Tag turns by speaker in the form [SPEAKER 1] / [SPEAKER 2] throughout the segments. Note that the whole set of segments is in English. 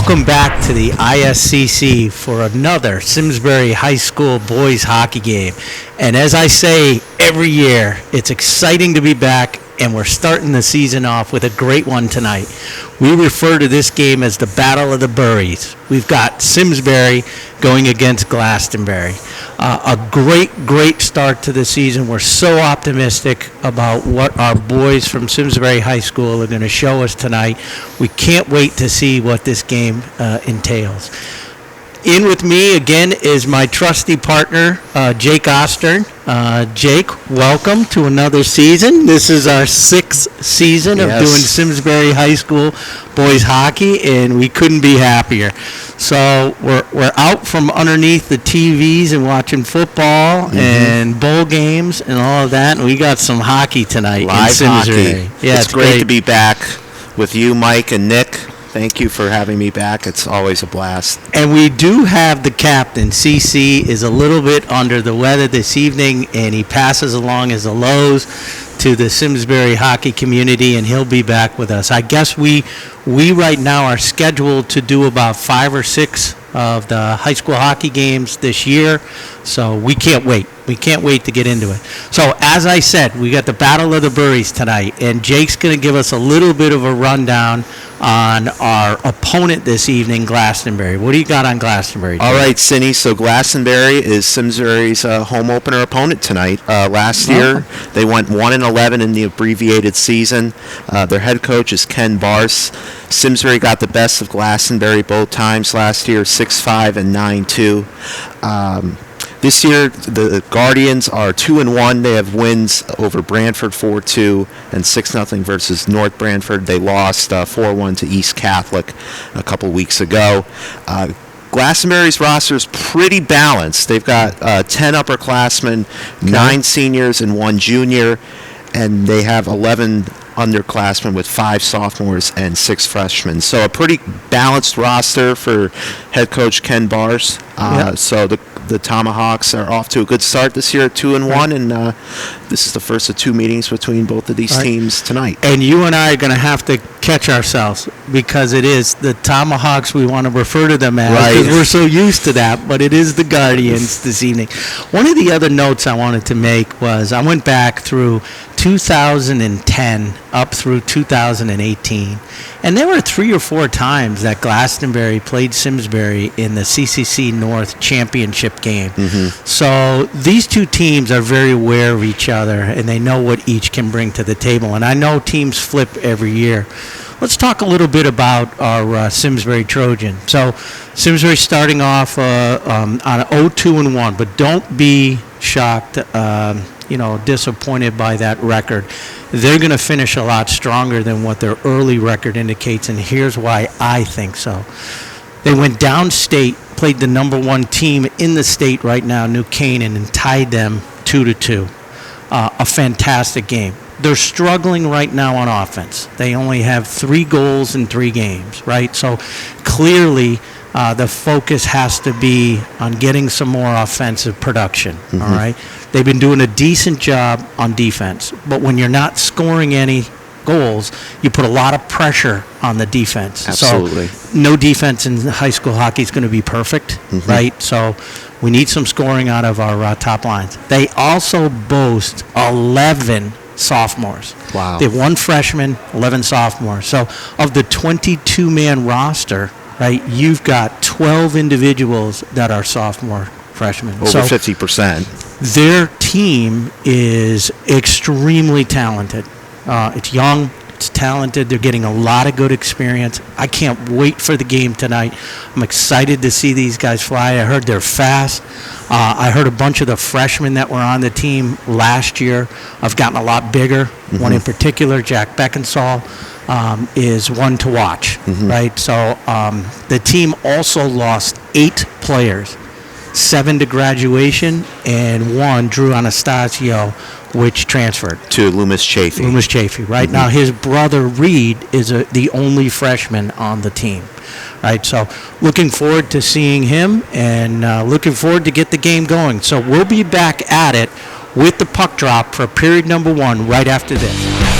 [SPEAKER 1] Welcome back to the ISCC for another Simsbury High School boys hockey game. And as I say every year, it's exciting to be back, and we're starting the season off with a great one tonight. We refer to this game as the Battle of the Burries. We've got Simsbury going against Glastonbury. A great start to the season. We're so optimistic about what our boys from Simsbury High School are going to show us tonight. We can't wait to see what this game entails. In with me again is my trusty partner, Jake Ostern. Jake, welcome to another season. This is our sixth season of doing Simsbury High School boys hockey, and we couldn't be happier. So we're out from underneath the TVs and watching football and bowl games and all of that, and we got some hockey tonight
[SPEAKER 2] Live
[SPEAKER 1] in Simsbury.
[SPEAKER 2] hockey.
[SPEAKER 1] Yeah,
[SPEAKER 2] it's great to be back with you, Mike and Nick. Thank you for having me back. It's always a blast.
[SPEAKER 1] And we do have the captain. CC is a little bit under the weather this evening, and he passes along his hellos to the Simsbury hockey community, and he'll be back with us. I guess we right now are scheduled to do about 5 or 6 of the high school hockey games this year, so we can't wait. We can't wait to get into it. So as I said, we got the Battle of the Burries tonight, and Jake's going to give us a little bit of a rundown on our opponent this evening, Glastonbury. What do you got on Glastonbury, Jake?
[SPEAKER 2] All right, Cindy. So Glastonbury is Simsbury's home opener opponent tonight. Last year, they went 1-11 in the abbreviated season. Their head coach is Ken Barse. Simsbury got the best of Glastonbury both times last year, 6-5 and 9-2. This year, the Guardians are 2-1. They have wins over Brantford 4-2 and 6-0 versus North Brantford. They lost 4-1 to East Catholic a couple weeks ago. Glastonbury's roster is pretty balanced. They've got 10 upperclassmen, 9 seniors, and 1 junior, and they have 11 underclassmen with 5 sophomores and 6 freshmen. So a pretty balanced roster for head coach Ken Barse. So the Tomahawks are off to a good start this year at 2-1, and this is the first of 2 meetings between both of these teams tonight.
[SPEAKER 1] And you and I are going to have to catch ourselves, because it is the Tomahawks we want to refer to them as, because we're so used to that, but it is the Guardians this evening. One of the other notes I wanted to make was I went back through 2010 up through 2018, and there were 3 or 4 times that Glastonbury played Simsbury in the CCC North Championship game. So these 2 teams are very aware of each other, and they know what each can bring to the table. And I know teams flip every year. Let's talk a little bit about our Simsbury Trojans. So Simsbury starting off on 0-2-1, but don't be shocked, disappointed by that record. They're going to finish a lot stronger than what their early record indicates, and here's why I think so. They went downstate, played the number 1 team in the state right now, New Canaan, and tied them 2-2. A fantastic game. They're struggling right now on offense. They only have 3 goals in 3 games, right? So clearly the focus has to be on getting some more offensive production, all right? They've been doing a decent job on defense, but when you're not scoring any goals, you put a lot of pressure on the defense.
[SPEAKER 2] Absolutely.
[SPEAKER 1] So no defense in high school hockey is going to be perfect, right? So we need some scoring out of our top lines. They also boast 11 sophomores.
[SPEAKER 2] Wow.
[SPEAKER 1] They have 1 freshman, 11 sophomores. So of the 22-man roster, right, you've got 12 individuals that are sophomore freshmen.
[SPEAKER 2] Over 50%.
[SPEAKER 1] Their team is extremely talented. It's young, it's talented. They're getting a lot of good experience. I can't wait for the game tonight. I'm excited to see these guys fly. I heard they're fast. I heard a bunch of the freshmen that were on the team last year have gotten a lot bigger. One in particular, Jack Beckinsale, is one to watch, right? So the team also lost 8 players, 7 to graduation, and 1, Drew Anastasio, which transferred
[SPEAKER 2] to Loomis Chafee.
[SPEAKER 1] Right? Now his brother Reed is the only freshman on the team, right? So looking forward to seeing him, and looking forward to get the game going. So we'll be back at it with the puck drop for period number 1 right after this.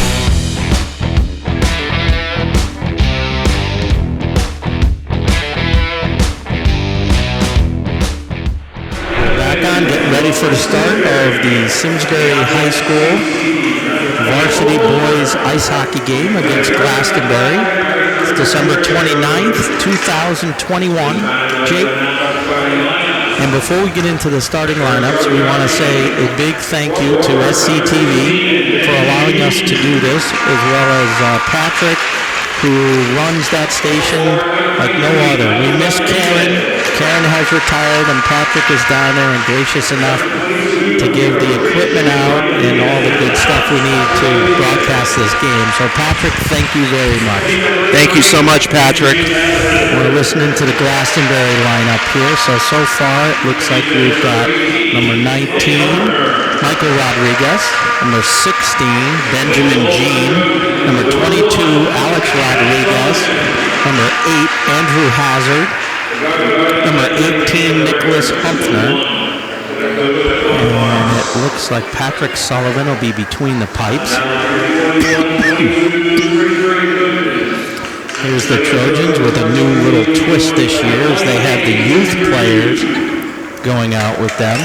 [SPEAKER 1] ready for the start of the Simsbury High School varsity boys ice hockey game against Glastonbury. It's December 29th, 2021. Jake? And before we get into the starting lineups, we want to say a big thank you to SCTV for allowing us to do this, as well as Patrick, who runs that station like no other. We miss Karen. Karen has retired, and Patrick is down there and gracious enough to give the equipment out and all the good stuff we need to broadcast this game. So, Patrick, thank you very much.
[SPEAKER 2] Thank you so much, Patrick.
[SPEAKER 1] We're listening to the Glastonbury lineup here. So far, it looks like we've got number 19, Michael Rodriguez, number 16, Benjamin Jean, number 22, Alex Rodriguez, number 8, Andrew Hazard, number 18, Nicholas Humpner, and it looks like Patrick Sullivan will be between the pipes. Here's the Trojans with a new little twist this year, as they have the youth players going out with them.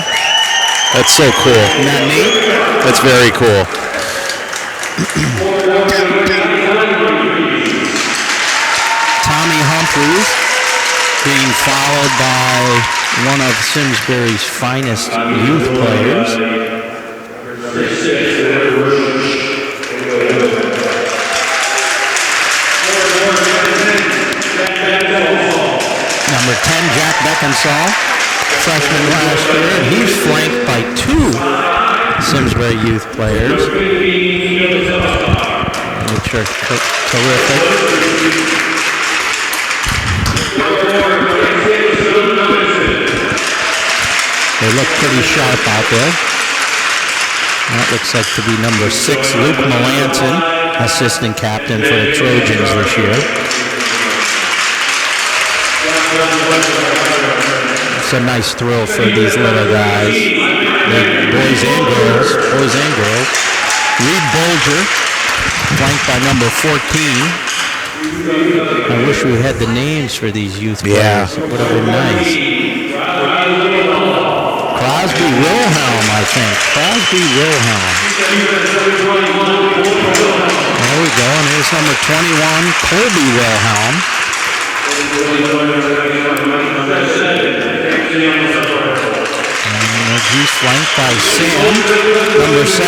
[SPEAKER 2] That's so cool.
[SPEAKER 1] Isn't that neat?
[SPEAKER 2] That's very cool.
[SPEAKER 1] Tommy Humphreys being followed by one of Simsbury's finest youth players. Number 10, Jack Beckinsale, freshman last year, and he's flanked by 2 Simsbury youth players, which are terrific. They look pretty sharp out there. That looks like to be number 6, Luke Melanson, assistant captain for the Trojans this year. It's a nice thrill for these little guys, the boys and girls. Reed Bolger, flanked by number 14. I wish we had the names for these youth players.
[SPEAKER 2] Yeah.
[SPEAKER 1] It would have been nice. Crosby Wilhelm, I think. Crosby Wilhelm. There we go. And here's number 21, Colby Wilhelm. And he's flanked by Sam, number 7.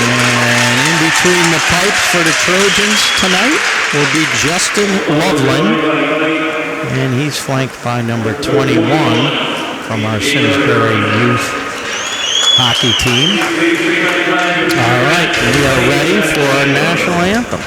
[SPEAKER 1] And in between the pipes for the Trojans tonight will be Justin Loveland. And he's flanked by number 21 from our Simsbury youth hockey team. All right, we are ready for our national anthem.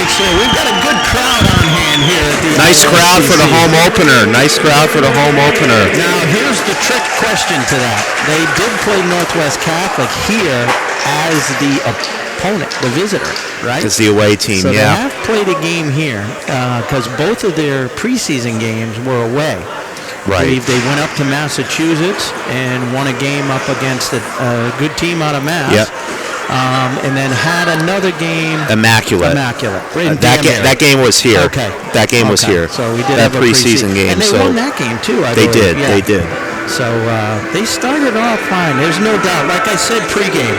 [SPEAKER 1] So we've got a good crowd on hand here at the
[SPEAKER 2] Nice crowd for the home opener. Nice crowd for the home opener.
[SPEAKER 1] Now here's the trick question to that. They did play Northwest Catholic here as the opponent, the visitor, right?
[SPEAKER 2] As the away team,
[SPEAKER 1] so
[SPEAKER 2] yeah.
[SPEAKER 1] So they have played a game here because both of their preseason games were away.
[SPEAKER 2] Right.
[SPEAKER 1] I believe they went up to Massachusetts and won a game up against a good team out of Mass.
[SPEAKER 2] Yep.
[SPEAKER 1] And then had another game.
[SPEAKER 2] Immaculate. That game was here.
[SPEAKER 1] Okay.
[SPEAKER 2] That game was here.
[SPEAKER 1] So we did
[SPEAKER 2] that
[SPEAKER 1] have a
[SPEAKER 2] preseason game.
[SPEAKER 1] And they won that game too.
[SPEAKER 2] They did.
[SPEAKER 1] So they started off fine. There's no doubt. Like I said pregame,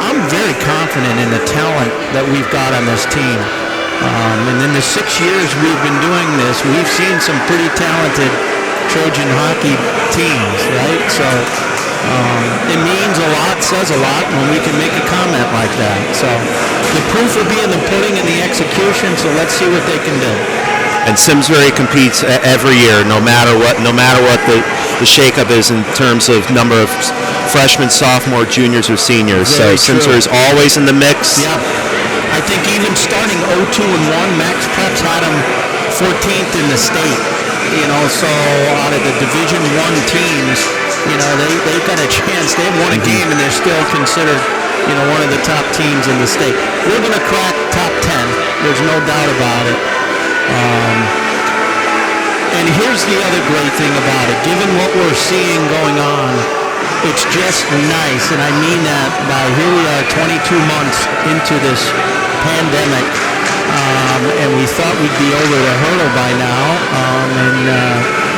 [SPEAKER 1] I'm very confident in the talent that we've got on this team. And in the 6 years we've been doing this, we've seen some pretty talented Trojan hockey teams, right? So it means a lot, says a lot when we can make a comment like that. So the proof will be in the pudding and the execution, so let's see what they can do.
[SPEAKER 2] And Simsbury competes every year, no matter what the shakeup is in terms of number of freshmen, sophomore, juniors, or seniors.
[SPEAKER 1] Very
[SPEAKER 2] so Simsbury is always in the mix.
[SPEAKER 1] Yeah. I think even starting 0-2-1, Max Preps had them 14th in the state. So out of the Division I teams, they've got a chance. They've won a game and they're still considered, one of the top teams in the state. We're going to crack top 10. There's no doubt about it. And here's the other great thing about it. Given what we're seeing going on, it's just nice, and I mean that by here we are 22 months into this pandemic, and we thought we'd be over the hurdle by now, and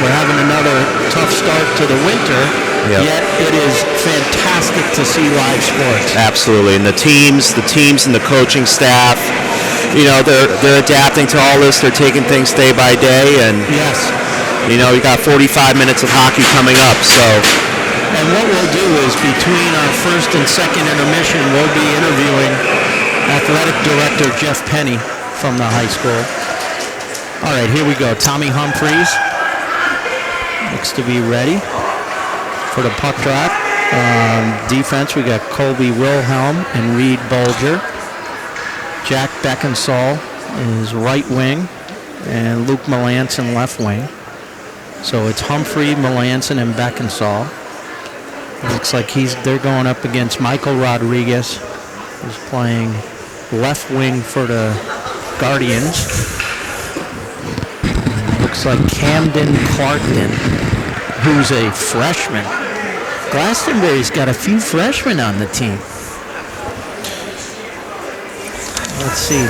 [SPEAKER 1] we're having another tough start to the winter, yet it is fantastic to see live sports.
[SPEAKER 2] Absolutely, and the teams and the coaching staff, they're adapting to all this. They're taking things day by day, and
[SPEAKER 1] yes,
[SPEAKER 2] you got 45 minutes of hockey coming up, so.
[SPEAKER 1] And what we'll do is between our first and second intermission, we'll be interviewing athletic director Jeff Penny from the high school. All right, here we go. Tommy Humphreys looks to be ready for the puck drop. Defense, we got Colby Wilhelm and Reed Bolger. Jack Beckinsale is right wing, and Luke Melanson left wing. So it's Humphrey, Melanson, and Beckinsale. Looks like they're going up against Michael Rodriguez, who's playing left wing for the Guardians. Looks like Camden Clarkton, who's a freshman. Glastonbury's got a few freshmen on the team. Let's see,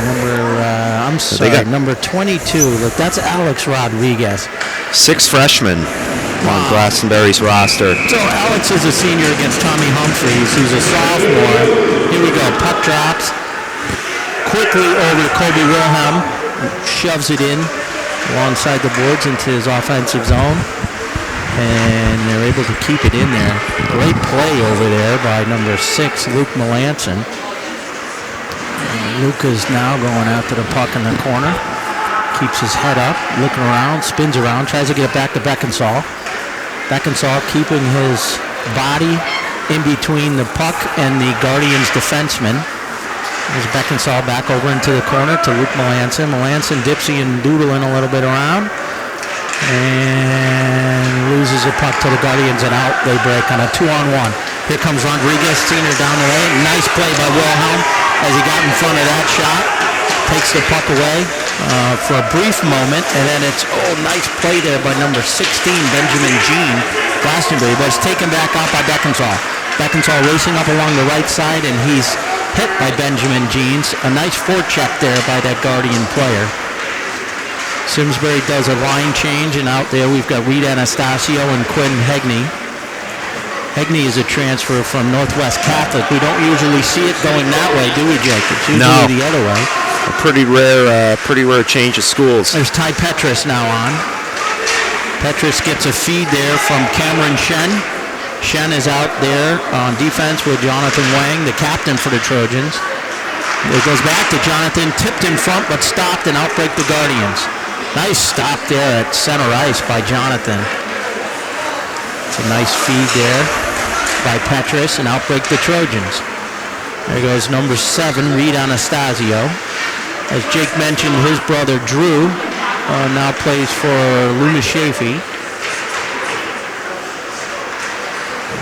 [SPEAKER 1] number 22. Look, that's Alex Rodriguez.
[SPEAKER 2] 6 freshmen on Glastonbury's roster.
[SPEAKER 1] So Alex is a senior against Tommy Humphreys, who's a sophomore. Here we go. Puck drops quickly over to Colby Wilhelm. Shoves it in alongside the boards into his offensive zone. And they're able to keep it in there. Great play over there by number 6, Luke Melanson. Luke is now going after the puck in the corner. Keeps his head up, looking around, spins around, tries to get it back to Beckinsale. Beckinsale keeping his body in between the puck and the Guardians defenseman. There's Beckinsale back over into the corner to Luke Melanson. Melanson dipsy and doodling a little bit around. And loses a puck to the Guardians, and out they break on a 2-on-1. Here comes Rodriguez, senior down the lane. Nice play by Wilhelm as he got in front of that shot. Takes the puck away for a brief moment, and then it's, nice play there by number 16, Benjamin Jean, Glastonbury, but it's taken back out by Beckinsale. Beckinsale racing up along the right side, and he's hit by Benjamin Jeans. A nice forecheck there by that Guardian player. Simsbury does a line change, and out there we've got Reed Anastasio and Quinn Hegney. Hegney is a transfer from Northwest Catholic. We don't usually see it going that way, do we, Jake? It's usually the other way.
[SPEAKER 2] A pretty rare change of schools.
[SPEAKER 1] There's Ty Petrus now on. Petrus gets a feed there from Cameron Shen. Shen is out there on defense with Jonathan Wang, the captain for the Trojans. It goes back to Jonathan, tipped in front but stopped, and outbreak the Guardians. Nice stop there at center ice by Jonathan. It's a nice feed there by Petrus, and outbreak the Trojans. There goes number 7, Reed Anastasio. As Jake mentioned, his brother Drew now plays for Loomis Shafee.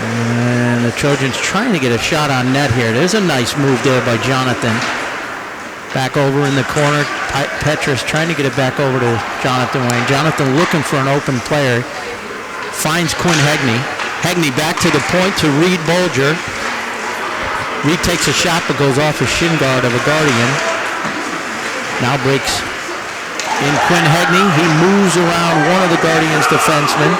[SPEAKER 1] And the Trojans trying to get a shot on net here. There's a nice move there by Jonathan. Back over in the corner. Petrus trying to get it back over to Jonathan Wayne. Jonathan looking for an open player. Finds Quinn Hegney. Hegney back to the point to Reed Bolger. Reed takes a shot but goes off a shin guard of a Guardian. Now breaks in Quinn Hegney. He moves around one of the Guardians' defensemen.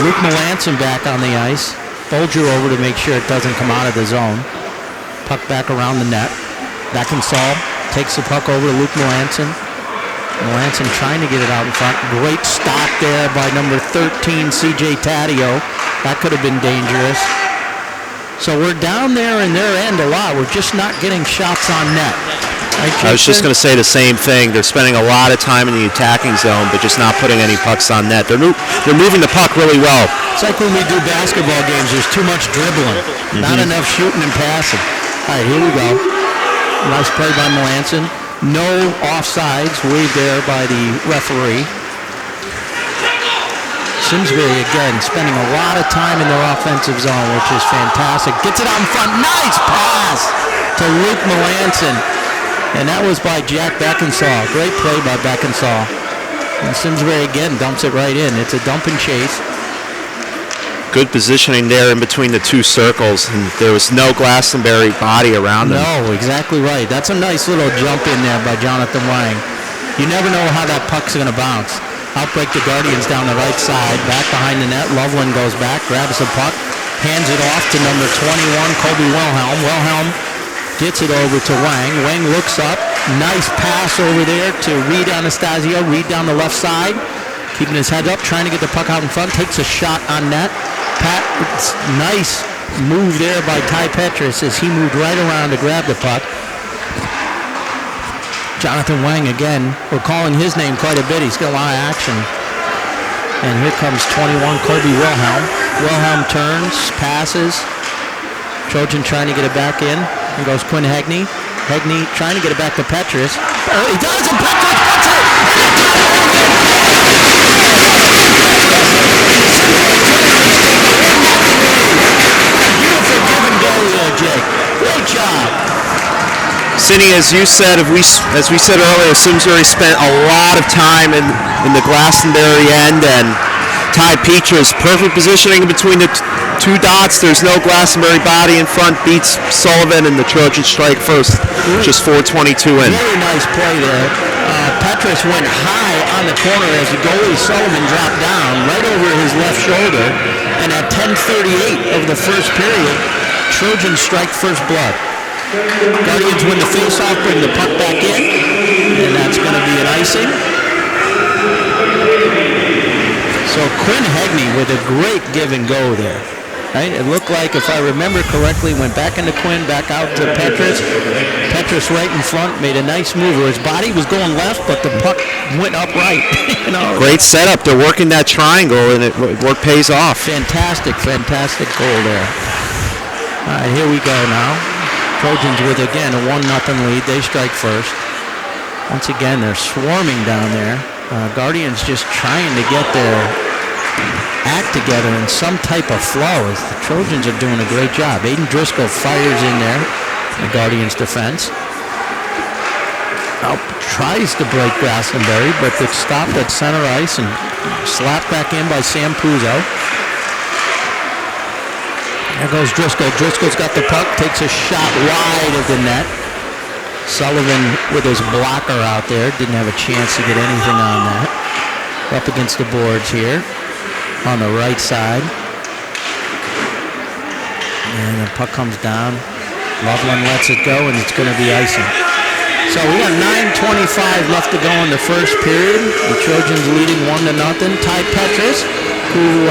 [SPEAKER 1] Luke Melanson back on the ice. Folger over to make sure it doesn't come out of the zone. Puck back around the net. Beckinsale takes the puck over to Luke Melanson. Melanson trying to get it out in front. Great stop there by number 13, C.J. Taddeo. That could have been dangerous. So we're down there in their end a lot. We're just not getting shots on net. Right,
[SPEAKER 2] I was just going to say the same thing. They're spending a lot of time in the attacking zone, but just not putting any pucks on net. They're moving the puck really well.
[SPEAKER 1] It's like when we do basketball games, there's too much dribbling, not enough shooting and passing. All right, here we go. Nice play by Melanson. No offsides, waved there by the referee. Simsbury again spending a lot of time in their offensive zone, which is fantastic. Gets it out in front. Nice pass to Luke Melanson. And that was by Jack Beckinsale. Great play by Beckinsale. And Simsbury again dumps it right in. It's a dump and chase.
[SPEAKER 2] Good positioning there in between the two circles, and there was no Glastonbury body around him.
[SPEAKER 1] No, exactly right. That's a nice little jump in there by Jonathan Wang. You never know how that puck's going to bounce. Outbreak the Guardians down the right side. Back behind the net. Loveland goes back, grabs the puck, hands it off to number 21, Kobe Wilhelm. Wilhelm gets it over to Wang. Wang looks up. Nice pass over there to Reed Anastasio. Reed down the left side. Keeping his head up, trying to get the puck out in front. Takes a shot on net. Nice move there by Ty Petrus as he moved right around to grab the puck. Jonathan Wang again. We're calling his name quite a bit. He's got a lot of action. And here comes 21, Kobe Wilhelm. Wilhelm turns, passes. Trojan trying to get it back in. And goes Quinn Hegney. Hegney trying to get it back to Petrus. Oh, he does, and Petrus puts it! Beautiful give and go there, Jake. Great job.
[SPEAKER 2] Cindy, as you said, as we said earlier, Simsbury spent a lot of time in the Glastonbury end, and Ty Petrus, perfect positioning in between the two dots. There's no Glastonbury body in front, beats Sullivan, and the Trojans strike first, just 4:22 in.
[SPEAKER 1] Very nice play there. Petrus went high on the corner as the goalie Sullivan dropped down right over his left shoulder, and at 10:38 of the first period, Trojans strike first blood. Guardians win the face-off, bring the puck back in, and that's going to be an icing. So Quinn Hegney with a great give and go there. Right? It looked like, if I remember correctly, went back into Quinn, back out to Petrus. Petrus right in front, made a nice move. His body was going left, but the puck went upright.
[SPEAKER 2] Great setup. They're working that triangle, and it pays off.
[SPEAKER 1] Fantastic goal there. All right, here we go now. Trojans with, again, a 1-0 lead. They strike first. Once again, they're swarming down there. Guardians just trying to get their act together in some type of flow. As the Trojans are doing a great job. Aiden Driscoll fires in there, the Guardians' defense. Tries to break Glastonbury, but it's stopped at center ice and slapped back in by Sam Puzo. There goes Driscoll. Driscoll's got the puck, takes a shot wide of the net. Sullivan with his blocker out there, didn't have a chance to get anything on that. Up against the boards here on the right side. And the puck comes down. Loveland lets it go, and it's going to be icing. So we got 9:25 left to go in the first period. The Trojans leading 1-0. Ty Petrus, who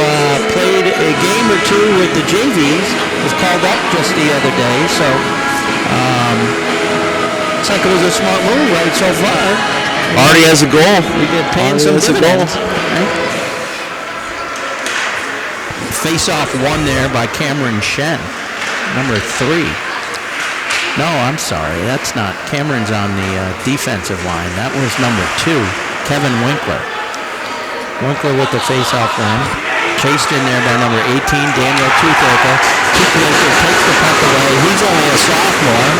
[SPEAKER 1] played a game or two with the JVs, was called up just the other day. So looks like it was a smart move right so far.
[SPEAKER 2] Already has a goal.
[SPEAKER 1] We get paying some dividends. Right? Face-off won there by Cameron Shen, number 3. No, I'm sorry. That's not. Cameron's on the defensive line. That was number 2, Kevin Winkler. Winkler with the face-off win. Chased in there by number 18, Daniel Toothaker. Toothaker takes the puck away. He's only a sophomore.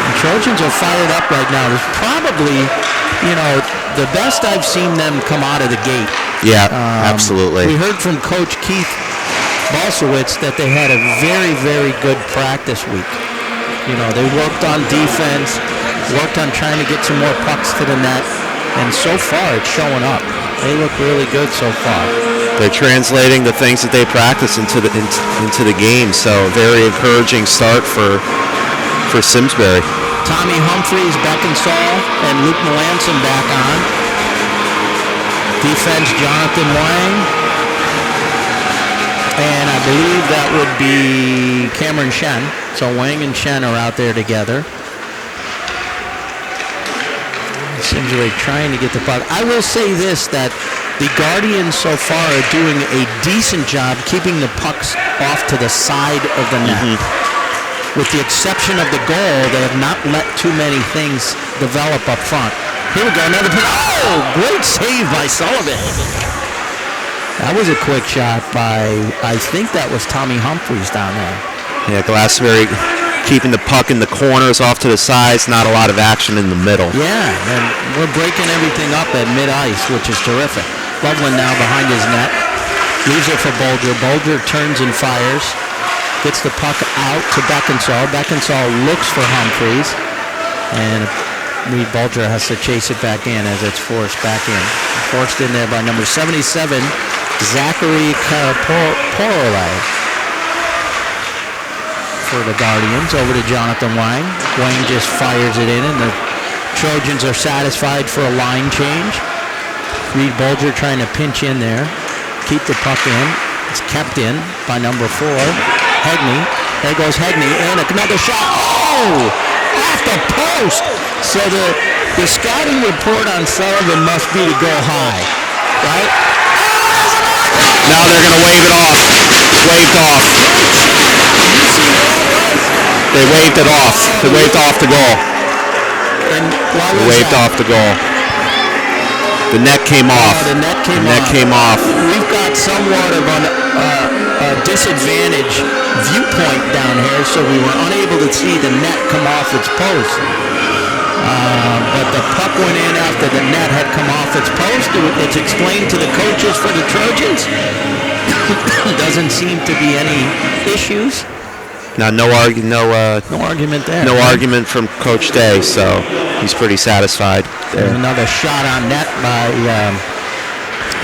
[SPEAKER 1] The Trojans are fired up right now. There's probably, the best I've seen them come out of the gate.
[SPEAKER 2] Yeah, absolutely.
[SPEAKER 1] We heard from Coach Keith Balsowitz that they had a very, very good practice week. They worked on defense, worked on trying to get some more pucks to the net. And so far, it's showing up. They look really good so far.
[SPEAKER 2] They're translating the things that they practice into the game. So very encouraging start for Simsbury.
[SPEAKER 1] Tommy Humphreys, Beckinsale, and Luke Melanson back on. Defense, Jonathan Wang. And I believe that would be Cameron Shen. So Wang and Shen are out there together. Simsbury trying to get the puck. I will say this, that the Guardians so far are doing a decent job keeping the pucks off to the side of the net. With the exception of the goal, they have not let too many things develop up front. Here we go, another puck. Oh, great save by Sullivan. That was a quick shot by, I think that was Tommy Humphreys down there.
[SPEAKER 2] Yeah, Glastonbury keeping the puck in the corners off to the sides, not a lot of action in the middle.
[SPEAKER 1] Yeah, and we're breaking everything up at mid-ice, which is terrific. Loveland now behind his net. Leaves it for Bolger. Bolger turns and fires. Gets the puck out to Beckinsale. Beckinsale looks for Humphreys. And Reed Bolger has to chase it back in as it's forced back in. Forced in there by number 77, Zachary Karaporolai. For the Guardians, over to Jonathan Wang. Wang just fires it in, and the Trojans are satisfied for a line change. Reed Bolger trying to pinch in there, keep the puck in. It's kept in by number 4, Hegney. There goes Hegney, and another shot. Oh, off the post. So the scouting report on Sullivan must be to go high, right?
[SPEAKER 2] Now they're going to wave it off. Waved off. They waved it off. They waved off the goal.
[SPEAKER 1] And
[SPEAKER 2] they waved off the goal. The net came off.
[SPEAKER 1] The net
[SPEAKER 2] came off.
[SPEAKER 1] We've got somewhat of a disadvantage viewpoint down here, so we were unable to see the net come off its post. But the puck went in after the net had come off its post. It's explained to the coaches for the Trojans. Doesn't seem to be any issues.
[SPEAKER 2] Now, no argument there. No argument from Coach Day, so he's pretty satisfied there.
[SPEAKER 1] There's another shot on net by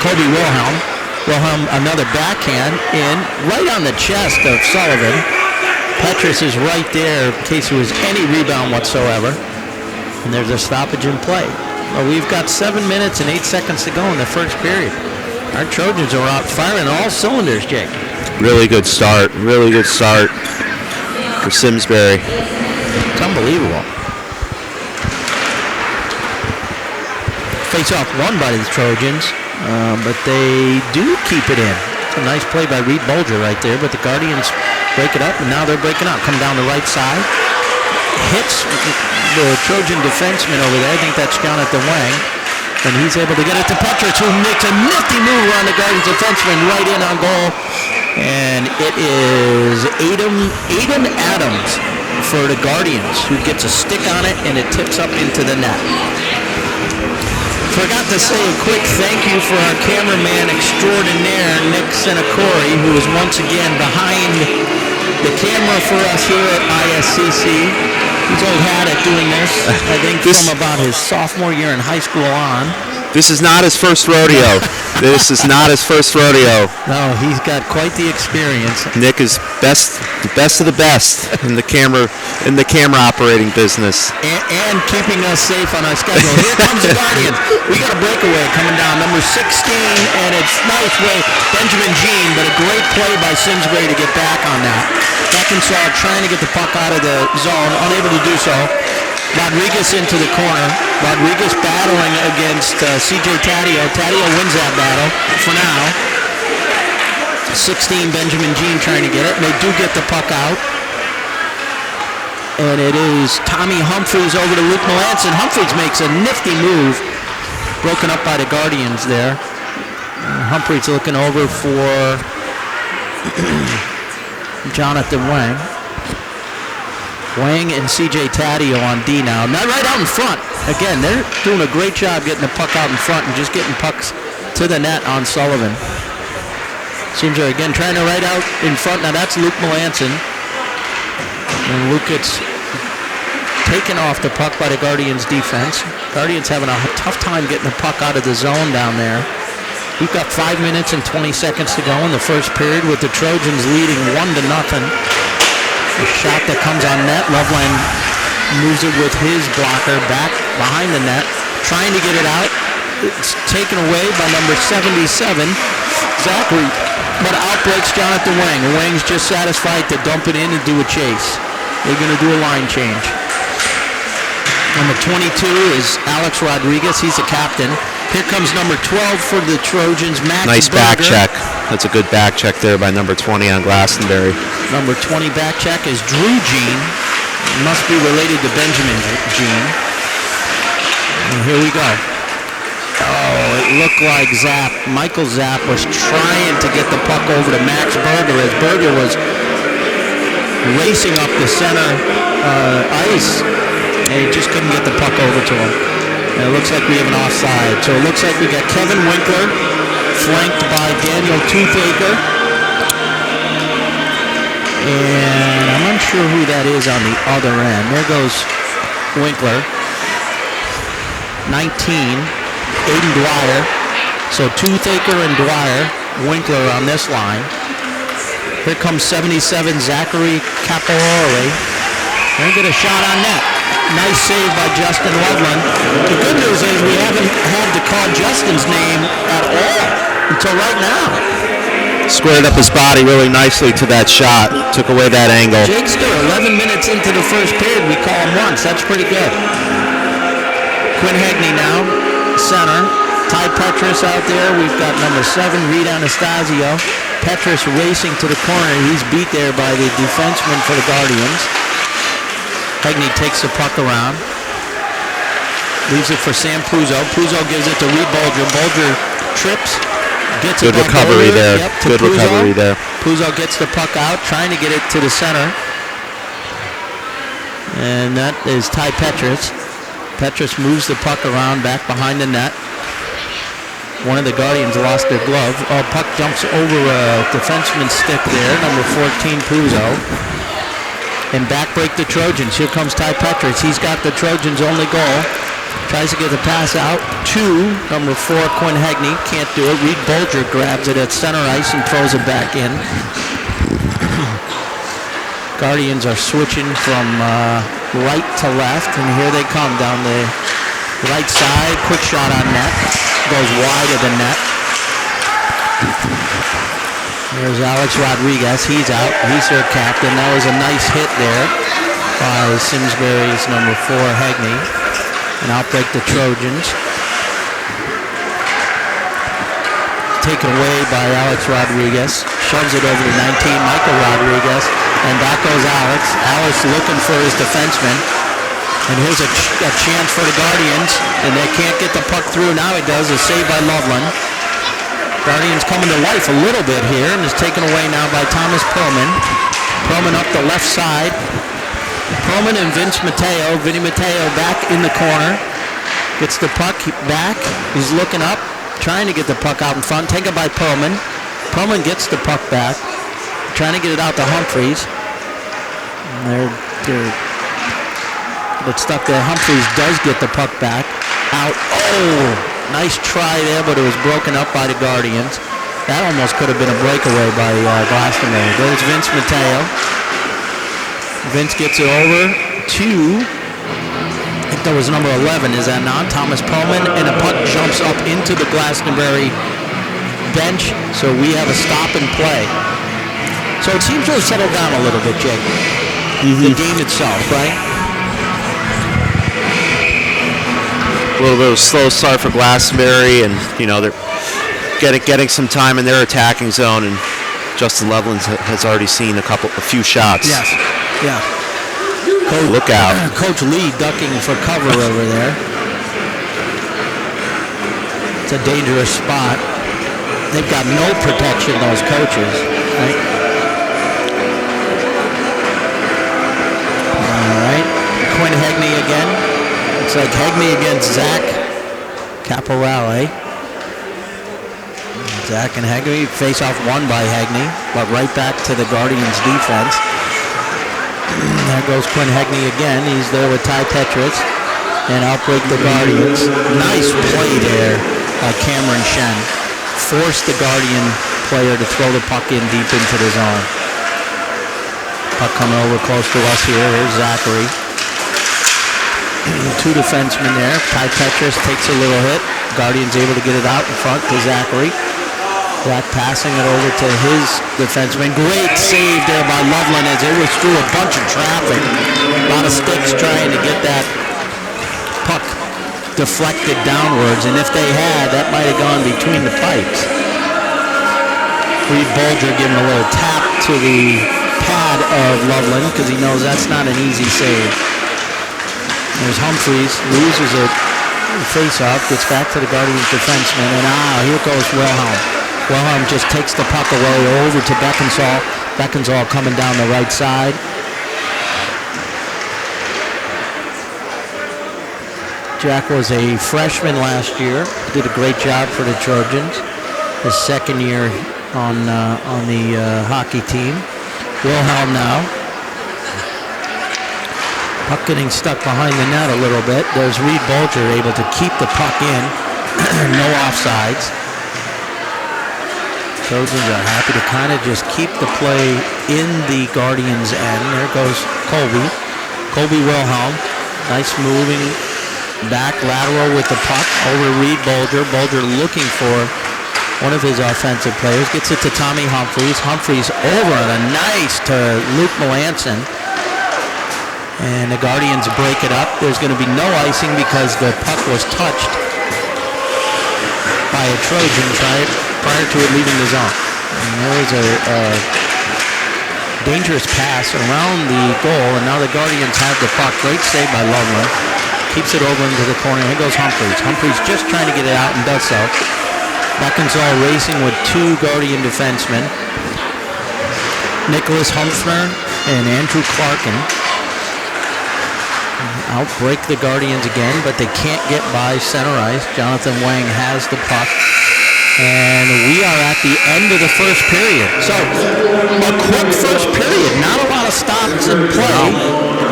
[SPEAKER 1] Kobe Wilhelm. Wilhelm, another backhand in right on the chest of Sullivan. Petrus is right there in case there was any rebound whatsoever. And there's a stoppage in play. Well, we've got 7 minutes and 8 seconds to go in the first period. Our Trojans are out firing all cylinders, Jake.
[SPEAKER 2] Really good start. Really good start for Simsbury.
[SPEAKER 1] It's unbelievable. Face-off won by the Trojans, but they do keep it in. It's a nice play by Reed Bolger right there, but the Guardians break it up, and now they're breaking out. Come down the right side. Hits the Trojan defenseman over there. I think that's Jonathan Wang. And he's able to get it to Petrus, who makes a nifty move on the Guardians defenseman right in on goal. And it is Aiden Adams for the Guardians, who gets a stick on it, and it tips up into the net. Forgot to say a quick thank you for our cameraman extraordinaire, Nick Senacori, who is once again behind the camera for us here at ISCC. He's old hat at doing this, I think, from about his sophomore year in high school on.
[SPEAKER 2] This is not his first rodeo. This is not his first rodeo.
[SPEAKER 1] No, he's got quite the experience.
[SPEAKER 2] Nick is the best of the best in the camera operating business.
[SPEAKER 1] And keeping us safe on our schedule. Here comes the Guardians. We got a breakaway coming down, number 16, and it's nice way, Benjamin Jean, but a great play by Simsbury to get back on that. Beckinsale trying to get the puck out of the zone, unable to do so. Rodriguez into the corner. Rodriguez battling against C.J. Taddeo. Taddeo wins that battle for now. 16, Benjamin Jean trying to get it, and they do get the puck out. And it is Tommy Humphreys over to Luke Melanson. Humphreys makes a nifty move. Broken up by the Guardians there. Humphreys looking over for Jonathan Wang. Wang and C.J. Taddeo on D now. Not right out in front. Again, they're doing a great job getting the puck out in front and just getting pucks to the net on Sullivan. Seems like, again, trying to right out in front. Now that's Luke Melanson. And Luke gets taken off the puck by the Guardians defense. Guardians having a tough time getting the puck out of the zone down there. We've got 5 minutes and 20 seconds to go in the first period with the Trojans leading 1-0. A shot that comes on net. Loveland moves it with his blocker back behind the net, trying to get it out. It's taken away by number 77, Zachary, but outbreaks Jonathan Wang. Wang's just satisfied to dump it in and do a chase. They're going to do a line change. Number 22 is Alex Rodriguez. He's the captain. Here comes number 12 for the Trojans, Max
[SPEAKER 2] Nice
[SPEAKER 1] Berger.
[SPEAKER 2] back check. That's a good back check there by number 20 on Glastonbury.
[SPEAKER 1] Number 20 back check is Drew Jean. Must be related to Benjamin Jean. And here we go. Oh, it looked like Michael Zapp was trying to get the puck over to Max Berger as Berger was racing up the center ice. And he just couldn't get the puck over to him. And it looks like we have an offside. So it looks like we got Kevin Winkler flanked by Daniel Toothaker. And I'm unsure who that is on the other end. There goes Winkler. 19, Aiden Dwyer. So Toothaker and Dwyer, Winkler on this line. Here comes 77, Zachary Caporale. Gonna get a shot on net. Nice save by Justin Loveland. The good news is we haven't had to call Justin's name at all until right now.
[SPEAKER 2] Squared up his body really nicely to that shot. Took away that angle.
[SPEAKER 1] Jakester, 11 minutes into the first period, we call him once. That's pretty good. Quinn Hegney now, center. Ty Petrus out there. We've got number 7, Reed Anastasio. Petrus racing to the corner. He's beat there by the defenseman for the Guardians. Hegney takes the puck around. Leaves it for Sam Puzo. Puzo gives it to Reed Bolger. Bolger trips. Gets
[SPEAKER 2] good
[SPEAKER 1] it back
[SPEAKER 2] recovery
[SPEAKER 1] over.
[SPEAKER 2] there.
[SPEAKER 1] Yep,
[SPEAKER 2] good
[SPEAKER 1] Puzo.
[SPEAKER 2] recovery there.
[SPEAKER 1] Puzo gets the puck out, trying to get it to the center. And that is Ty Petrus. Petrus moves the puck around back behind the net. One of the Guardians lost their glove. Oh, puck jumps over a defenseman's stick there, number 14, Puzo. And back break the Trojans. Here comes Ty Petrus. He's got the Trojans' only goal. Tries to get the pass out to number 4, Quinn Hegney. Can't do it. Reed Bolger grabs it at center ice and throws it back in. Guardians are switching from right to left, and here they come down the right side. Quick shot on net. Goes wide of the net. There's Alex Rodriguez. He's out. He's their captain. That was a nice hit there by Simsbury's number 4, Hegney. And outbreak the Trojans. Taken away by Alex Rodriguez. Shoves it over to 19, Michael Rodriguez. And back goes Alex. Alex looking for his defenseman. And here's a chance for the Guardians. And they can't get the puck through. Now it does. A save by Loveland. Guardians coming to life a little bit here. And is taken away now by Thomas Perlman. Perlman up the left side. Perlman and Vince Matteo. Vinny Matteo back in the corner. Gets the puck back. He's looking up. Trying to get the puck out in front. Taken by Perlman. Perlman gets the puck back. Trying to get it out to Humphreys. And they're stuck there. Humphreys does get the puck back. Out. Oh! Nice try there, but it was broken up by the Guardians. That almost could have been a breakaway by Glastonbury. There's Vince Matteo. Vince gets it over to, I think that was number 11, is that not? Thomas Perlman, and the puck jumps up into the Glastonbury bench, so we have a stop and play. So it seems to have settled down a little bit, Jake. The game itself, right?
[SPEAKER 2] A little bit of a slow start for Glastonbury, and they're getting some time in their attacking zone, and Justin Loveland has already seen a few shots.
[SPEAKER 1] Yes. Yeah.
[SPEAKER 2] Look out.
[SPEAKER 1] Coach Lee ducking for cover over there. It's a dangerous spot. They've got no protection, those coaches, right? All right. Quinn Hegney again. It's like Hegney against Zach Caporale. Zach and Hegney face off one by Hegney, but right back to the Guardians defense. There goes Quinn Hegney again. He's there with Ty Petrus. and outbreak the Guardians. Nice play there by Cameron Shen. Forced the Guardian player to throw the puck in deep into the zone. Puck coming over close to us here. Here's Zachary. Two defensemen there. Ty Petras takes a little hit. Guardians able to get it out in front to Zachary. Zach passing it over to his defenseman. Great save there by Loveland as it was through a bunch of traffic. A lot of sticks trying to get that puck deflected downwards, and if they had, that might have gone between the pipes. Reed Bolger giving a little tap to the pad of Loveland because he knows that's not an easy save. There's Humphreys, loses it, face-off, gets back to the Guardians defenseman, and here goes Wilhelm. Wilhelm just takes the puck away over to Beckinsale. Beckinsale coming down the right side. Jack was a freshman last year, did a great job for the Trojans. His second year on the hockey team. Wilhelm now. Puck getting stuck behind the net a little bit. There's Reed Bolger able to keep the puck in. No offsides. Trojans are happy to kind of just keep the play in the Guardians' end. There goes Colby. Colby Wilhelm. Nice moving back lateral with the puck over Reed Bolger. Bolger looking for one of his offensive players. Gets it to Tommy Humphreys. Humphreys over and a nice to Luke Melanson. And the Guardians break it up. There's going to be no icing because the puck was touched by a Trojan prior to it leaving the zone. And there was a dangerous pass around the goal, and now the Guardians have the puck. Great save by Loveland. Keeps it over into the corner. Here goes Humphreys. Humphreys just trying to get it out and does so. Beckinsale racing with two Guardian defensemen. Nicholas Humphrey and Andrew Clarkin. Outbreak the Guardians again, but they can't get by center ice. Jonathan Wang has the puck. And we are at the end of the first period. So, a quick first period. Not a lot of stops in play.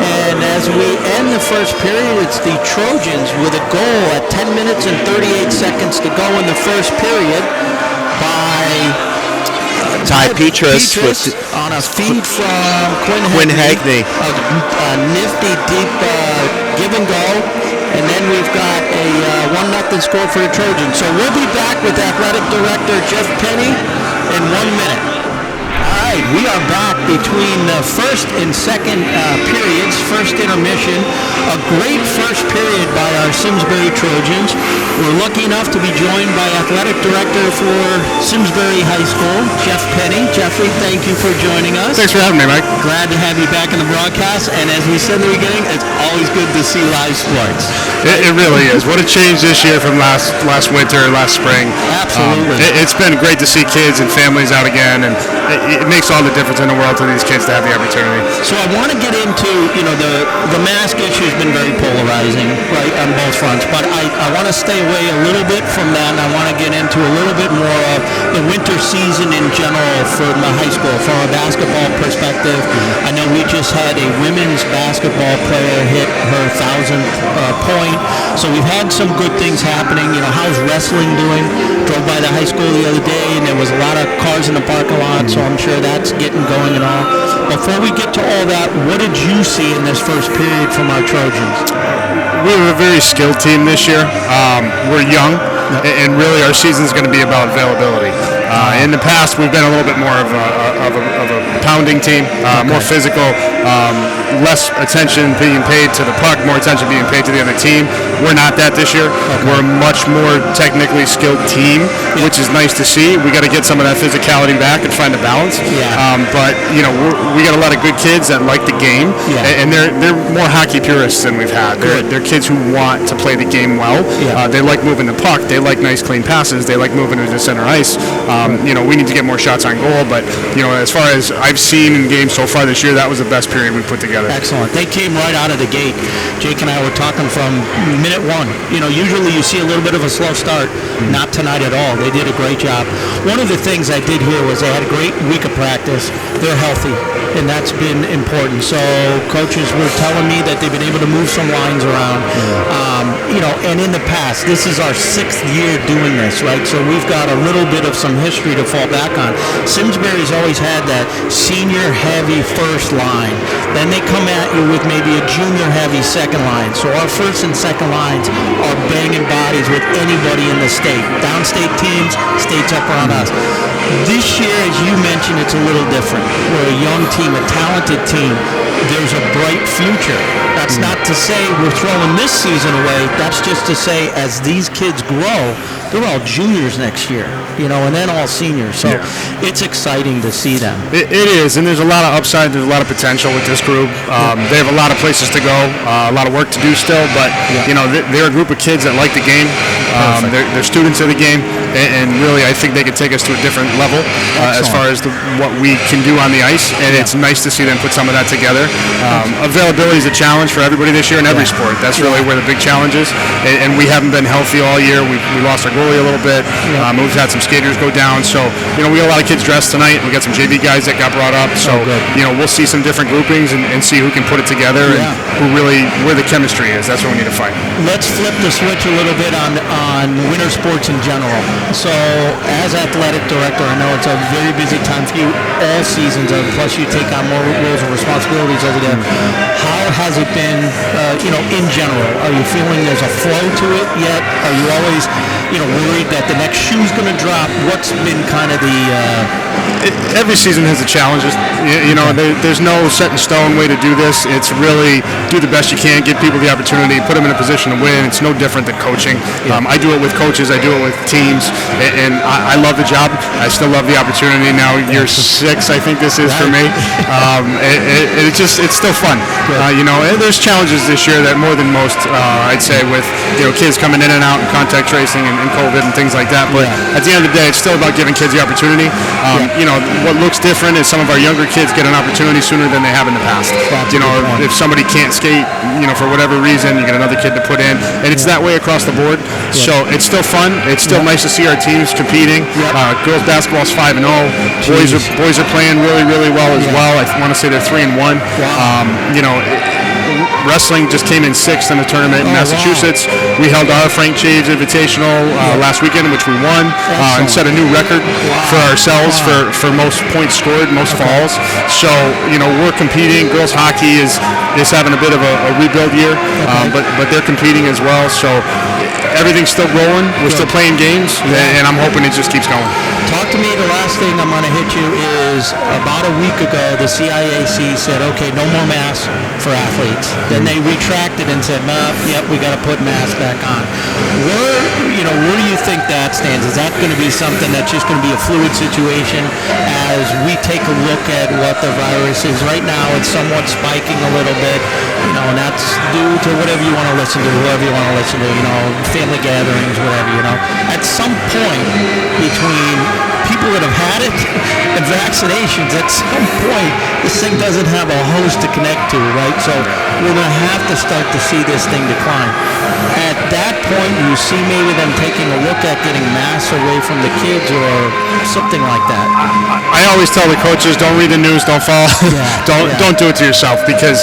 [SPEAKER 1] And as we end the first period, it's the Trojans with a goal at 10 minutes and 38 seconds to go in the first period by
[SPEAKER 2] Ty Petras
[SPEAKER 1] on a feed from
[SPEAKER 2] Quinn Hagney.
[SPEAKER 1] A nifty deep give and go. And then we've got a 1-0 score for the Trojans. So we'll be back with Athletic Director Jeff Penny in 1 minute. All right, we are back between the first and second periods, first intermission. A great first period by our Simsbury Trojans. We're lucky enough to be joined by Athletic Director for Simsbury High School, Jeff Penny. Jeffrey, thank you for joining us.
[SPEAKER 3] Thanks for having me, Mike.
[SPEAKER 1] Glad to have you back in the broadcast. And as we said in the beginning, it's always good to see live sports.
[SPEAKER 3] It really is. What a change this year from last winter, last spring.
[SPEAKER 1] Absolutely.
[SPEAKER 3] It's been great to see kids and families out again, and it makes all the difference in the world to these kids to have the opportunity.
[SPEAKER 1] So I want to get into, the mask issue has been very polarizing, right, on both fronts, but I want to stay away a little bit from that, and I want to get into a little bit more of the winter season in general for the high school, from a basketball perspective. I know we just had a women's basketball player hit her 1,000th point, so we've had some good things happening. How's wrestling doing? Drove by the high school the other day, and there was a lot of cars in the parking lot, so I'm sure that's getting going and all. Before we get to all that, what did you see in this first period from our Trojans?
[SPEAKER 3] We were a very skilled team this year. We're young, and really our season is going to be about availability. In the past, we've been a little bit more of a pounding team, more physical, less attention being paid to the puck, more attention being paid to the other team. We're not that this year. We're a much more technically skilled team, which is nice to see. We got to get some of that physicality back and find a balance. But we got a lot of good kids that like the game, and they're more hockey purists than we've had. They're kids who want to play the game well. They like moving the puck. They like nice, clean passes. They like moving into center ice. We need to get more shots on goal, but as far as I I've seen in games so far this year, that was the best period we put together.
[SPEAKER 1] Excellent. They came right out of the gate. Jake and I were talking from minute one. Usually you see a little bit of a slow start. Not tonight at all. They did a great job. One of the things I did hear was they had a great week of practice. They're healthy, and that's been important. So coaches were telling me that they've been able to move some lines around. And in the past, this is our 6th year doing this, right? So we've got a little bit of some history to fall back on. Simsbury's always had that senior-heavy first line. Then they come at you with maybe a junior-heavy second line. So our first and second lines are banging bodies with anybody in the state. Downstate teams, states up around us. This year, as you mentioned, it's a little different. We're a young team, a talented team. There's a bright future. That's not to say we're throwing this season away. That's just to say as these kids grow, they're all juniors next year, and then all seniors. So it's exciting to see them.
[SPEAKER 3] It is, and there's a lot of upside. There's a lot of potential with this group. They have a lot of places to go, a lot of work to do still, but, they're a group of kids that like the game. They're students of the game, and really I think they can take us to a different level as far as what we can do on the ice, and it's nice to see them put some of that together. Availability is a challenge for everybody this year in every sport. That's really where the big challenge is, and we haven't been healthy all year. We lost our goalie a little bit. We've had some skaters go down, so we got a lot of kids dressed tonight. We got some JV guys that got brought up, so we'll see some different groupings and see who can put it together and where the chemistry is. That's what we need to find.
[SPEAKER 1] Let's flip the switch a little bit on winter sports in general. So as athletic director, I know it's a very busy time for you all seasons, plus you take on more roles and responsibilities over there. How has it been, in general? Are you feeling there's a flow to it yet? Are you always, worried that the next shoe's going to drop? What's been kind of the...
[SPEAKER 3] Every season has its challenges. There's no set in stone way to do this. It's really do the best you can, give people the opportunity, put them in a position to win. It's no different than coaching. I do it with coaches. I do it with teams, and I love the job. I still love the opportunity. Now year 6, I think this is for me. It's still fun. And there's challenges this year that more than most, I'd say, with kids coming in and out and contact tracing and COVID and things like that. But at the end of the day, it's still about giving kids the opportunity. What looks different is some of our younger kids get an opportunity sooner than they have in the past. If somebody can't skate, for whatever reason, you get another kid to put in, and it's that way across the board. So it's still fun. It's still nice to see our teams competing. Girls basketball's 5-0. Boys are playing really, really well as well. I want to say they're 3-1. Wrestling just came in 6th in the tournament in Massachusetts. We held our Frank Chaves Invitational last weekend, which we won, and set a new record for ourselves for most points scored, most falls. So, we're competing. Girls hockey is having a bit of a rebuild year, but they're competing as well. So everything's still rolling. We're still playing games, and I'm hoping it just keeps going.
[SPEAKER 1] Talk to me. The last thing I'm going to hit you is about a week ago, the CIAC said, okay, no more masks for athletes. Then they retracted and said, we got to put masks back on. Where do you think that stands? Is that going to be something that's just going to be a fluid situation as we take a look at what the virus is? Right now, it's somewhat spiking a little bit, and that's due to whatever you want to listen to, whoever you want to listen to, family gatherings, whatever, At some point between people that have had it and vaccinations, at some point, this thing doesn't have a host to connect to, right? So we're going to have to start to see this thing decline. At that point, you see maybe them taking a look at getting masks away from the kids or something like that.
[SPEAKER 3] I always tell the coaches, don't read the news, don't follow, don't do it to yourself, because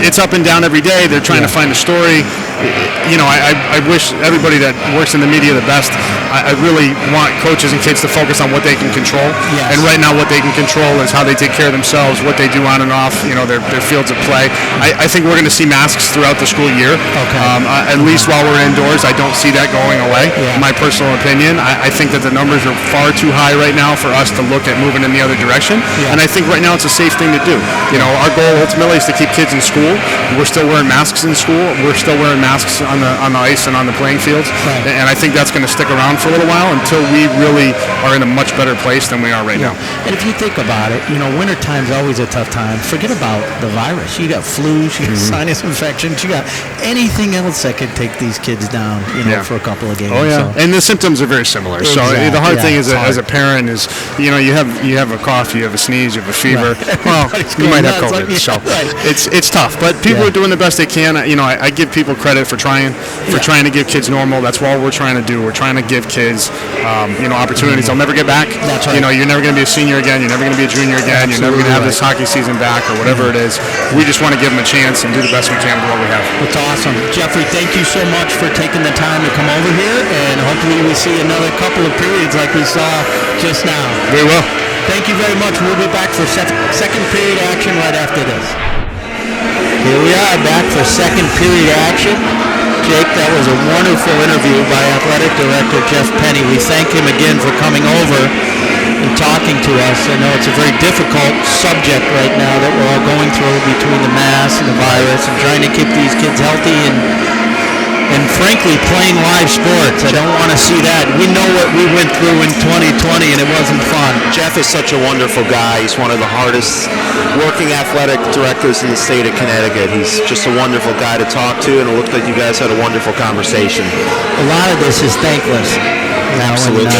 [SPEAKER 3] it's up and down every day. They're trying to find a story. I wish everybody that works in the media the best. I really want coaches and kids to focus on what they can control. And right now what they can control is how they take care of themselves, what they do on and off, their fields of play. I think we're going to see masks throughout the school year. At least while we're indoors, I don't see that going away. My personal opinion. I think that the numbers are far too high right now for us to look at moving in the other direction. And I think right now it's a safe thing to do. Our goal ultimately is to keep kids in school. We're still wearing masks in school. We're still wearing masks masks on the ice and on the playing fields,
[SPEAKER 1] Right.
[SPEAKER 3] and I think that's going to stick around for a little while until we really are in a much better place than we are right now.
[SPEAKER 1] And if you think about it, winter time's always a tough time. Forget about the virus. You got flus, you got sinus infections, you got anything else that could take these kids down, for a couple of games.
[SPEAKER 3] Oh yeah,
[SPEAKER 1] So.
[SPEAKER 3] and the symptoms are very similar.
[SPEAKER 1] Exactly.
[SPEAKER 3] So the hard thing is,
[SPEAKER 1] it's
[SPEAKER 3] as a parent, is you have a cough, you have a sneeze, you have a fever.
[SPEAKER 1] Right.
[SPEAKER 3] Well, you might have
[SPEAKER 1] nuts,
[SPEAKER 3] COVID.
[SPEAKER 1] like,
[SPEAKER 3] So
[SPEAKER 1] right.
[SPEAKER 3] it's tough, but people are doing the best they can. I give people credit for trying to give kids normal. That's what we're trying to do. We're trying to give kids opportunities. They'll never get back.
[SPEAKER 1] That's right.
[SPEAKER 3] You're never going to be a senior again. You're never going to be a junior again. You're never going to have this hockey season back or whatever it is. We just want to give them a chance and do the best we can with what we have.
[SPEAKER 1] That's awesome. Jeffrey, thank you so much for taking the time to come over here, and hopefully we see another couple of periods like we saw just now.
[SPEAKER 3] We will.
[SPEAKER 1] Thank you very much. We'll be back for second period action right after this. Here we are, back for second period action. Jake, that was a wonderful interview by Athletic Director Jeff Penny. We thank him again for coming over and talking to us. I know it's a very difficult subject right now that we're all going through between the mask and the virus and trying to keep these kids healthy and frankly playing live sports. I don't want to see that. We know what we went through in 2020 and it wasn't fun.
[SPEAKER 2] Jeff is such a wonderful guy. He's one of the hardest working athletic directors in the state of Connecticut. He's just a wonderful guy to talk to, and it looked like you guys had a wonderful conversation.
[SPEAKER 1] A lot of this is thankless.
[SPEAKER 2] Absolutely.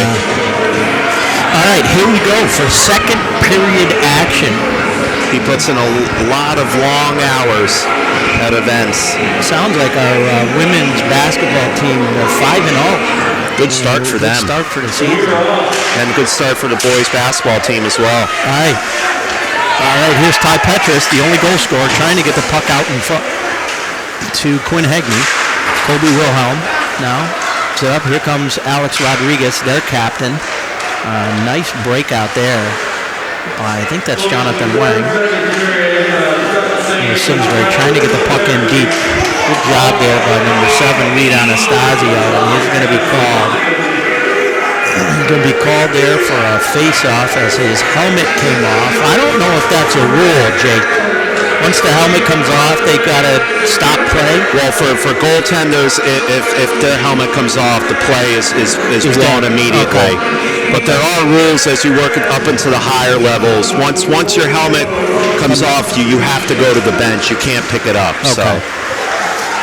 [SPEAKER 1] All right, here we go for second period action.
[SPEAKER 2] He puts in a lot of long hours at events.
[SPEAKER 1] Sounds like our women's basketball team, 5-0.
[SPEAKER 2] Good start for them.
[SPEAKER 1] Good start for the season.
[SPEAKER 2] And a good start for the boys basketball team as well.
[SPEAKER 1] All right, here's Ty Petrus, the only goal scorer, trying to get the puck out in front to Quinn Hegney. Colby Wilhelm now. So up here comes Alex Rodriguez, their captain. Nice breakout there. I think that's Jonathan Wang. Simsbury trying to get the puck in deep. Good job there by number 7, Reed Anastasio. And he's going to be called. He's going to be called there for a face-off as his helmet came off. I don't know if that's a rule, Jake. Once the helmet comes off, they got to stop play.
[SPEAKER 2] Well, for goaltenders, if their helmet comes off, the play is blown immediately.
[SPEAKER 1] Okay.
[SPEAKER 2] But there are rules as you work up into the higher levels. Once your helmet comes off, you have to go to the bench. You can't pick it up.
[SPEAKER 1] Okay.
[SPEAKER 2] So.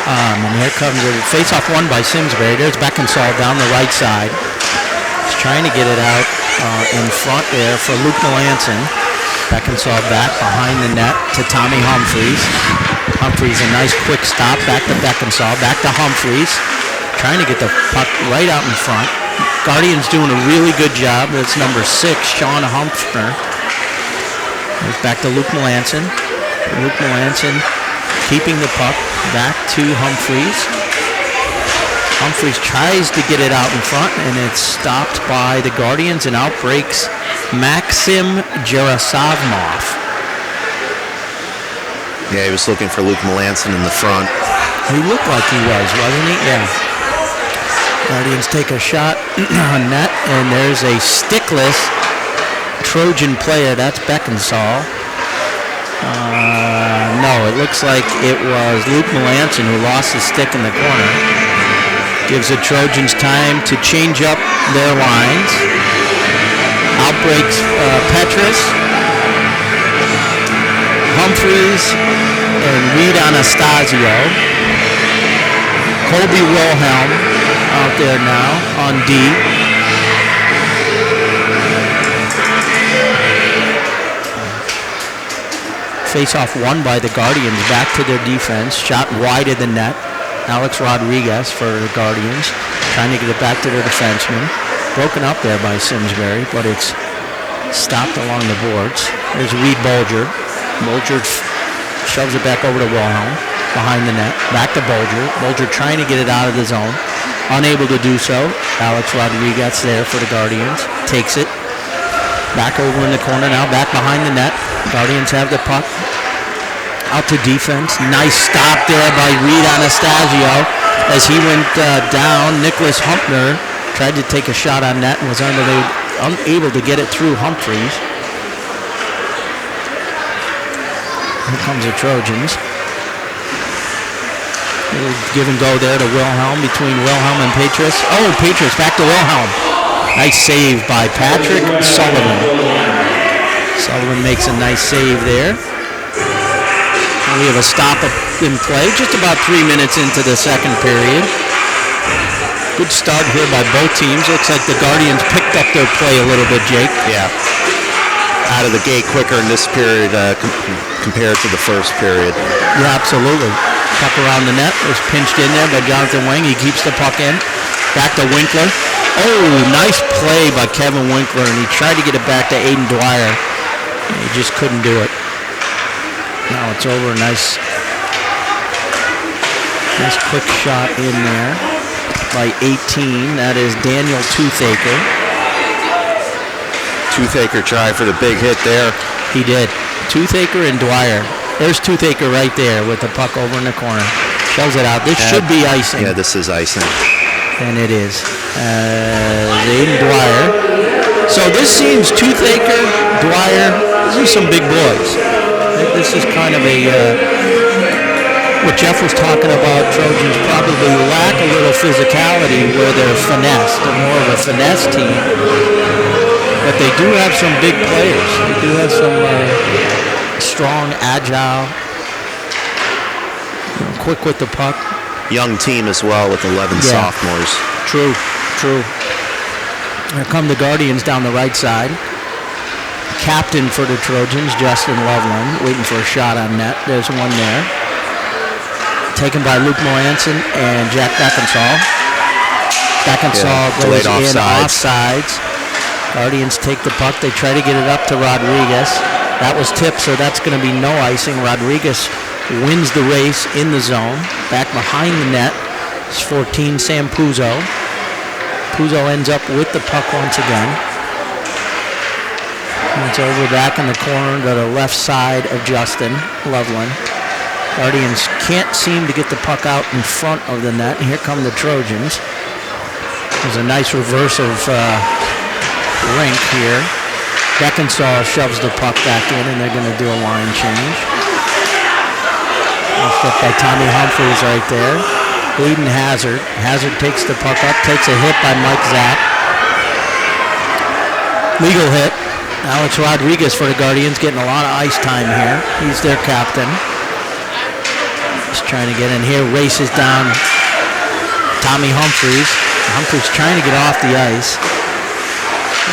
[SPEAKER 1] And here comes a face-off won by Simsbury. There's Beckinsale down the right side. He's trying to get it out in front there for Luke Melanson. Beckinsale back behind the net to Tommy Humphreys. Humphreys a nice quick stop. Back to Beckinsale. Back to Humphreys. Trying to get the puck right out in front. Guardians doing a really good job. That's number 6, Sean Humphrey. Back to Luke Melanson. Luke Melanson keeping the puck back to Humphreys. Humphreys tries to get it out in front, and it's stopped by the Guardians, and out breaks Maxim Gerasavmov.
[SPEAKER 2] Yeah, he was looking for Luke Melanson in the front.
[SPEAKER 1] He looked like he was, wasn't he? Yeah. Guardians take a shot on net, and there's a stickless Trojan player. That's Beckinsale. No, it looks like it was Luke Melanson who lost his stick in the corner. Gives the Trojans time to change up their lines. Outbreaks Petrus, Humphreys, and Reed Anastasio. Colby Wilhelm out there now on D. Face-off won by the Guardians. Back to their defense. Shot wide of the net. Alex Rodriguez for the Guardians. Trying to get it back to their defenseman. Broken up there by Simsbury, but it's stopped along the boards. There's Reed Bolger. Bolger shoves it back over to Wilhelm. Behind the net. Back to Bolger. Bolger trying to get it out of the zone. Unable to do so. Alex Rodriguez there for the Guardians. Takes it. Back over in the corner now. Back behind the net. Guardians have the puck. Out to defense. Nice stop there by Reed Anastasio as he went down. Nicholas Humpner tried to take a shot on net and was unable to get it through Humphreys. Here comes the Trojans. Little give and go there to Wilhelm, between Wilhelm and Petrus. Oh, Petrus back to Wilhelm. Nice save by Patrick Sullivan. Sullivan makes a nice save there. And we have a stop in play, just about 3 minutes into the second period. Good start here by both teams. Looks like the Guardians picked up their play a little bit, Jake.
[SPEAKER 2] Yeah. Out of the gate quicker in this period compared to the first period.
[SPEAKER 1] Yeah, absolutely. Puck around the net was pinched in there by Jonathan Wang. He keeps the puck in. Back to Winkler. Oh, nice play by Kevin Winkler, and he tried to get it back to Aiden Dwyer. He just couldn't do it. Now it's over. Nice quick shot in there by 18. That is Daniel Toothaker.
[SPEAKER 2] Toothaker tried for the big hit there.
[SPEAKER 1] He did. Toothaker and Dwyer. There's Toothaker right there with the puck over in the corner. Shoves it out. This should be icing.
[SPEAKER 2] Yeah, this is icing.
[SPEAKER 1] And it is. Aiden Dwyer. So this seems Toothaker, Dwyer, these are some big boys. This is kind of what Jeff was talking about. Trojans probably lack a little physicality where they're finesse. They're more of a finesse team. But they do have some big players. They do have some strong, agile, quick with the puck.
[SPEAKER 2] Young team as well with 11 sophomores.
[SPEAKER 1] True. Here come the Guardians down the right side. Captain for the Trojans, Justin Loveland, waiting for a shot on net. There's one there. Taken by Luke Moranson and Jack Beckinsale. Beckinsale goes in offsides. Guardians take the puck. They try to get it up to Rodriguez. That was tipped, so that's going to be no icing. Rodriguez wins the race in the zone. Back behind the net is 14, Sam Puzo. Puzo ends up with the puck once again. And it's over back in the corner to the left side of Justin Loveland. Guardians can't seem to get the puck out in front of the net. And here come the Trojans. There's a nice reverse of rink here. Beckinsale shoves the puck back in, and they're going to do a line change. Hit by Tommy Humphreys right there. Aiden Hazard. Hazard takes the puck up, takes a hit by Mike Zapp. Legal hit. Now it's Rodriguez for the Guardians, getting a lot of ice time here. He's their captain. He's trying to get in here, races down Tommy Humphreys. Humphreys trying to get off the ice.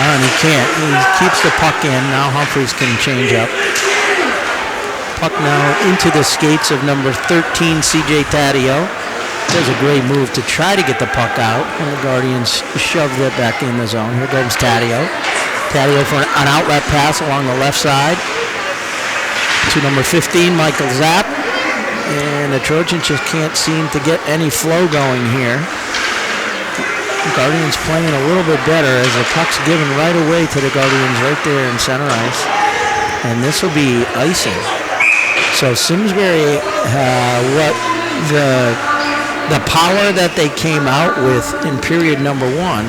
[SPEAKER 1] And he can't. He keeps the puck in. Now Humphreys can change up. Puck now into the skates of number 13, C.J. Taddeo. Does a great move to try to get the puck out. And the Guardians shove it back in the zone. Here goes Taddeo. Taddeo for an outlet pass along the left side to number 15, Michael Zapp. And the Trojans just can't seem to get any flow going here. Guardians playing a little bit better as the puck's given right away to the Guardians right there in center ice. And this will be icing. So Simsbury, what the power that they came out with in period number one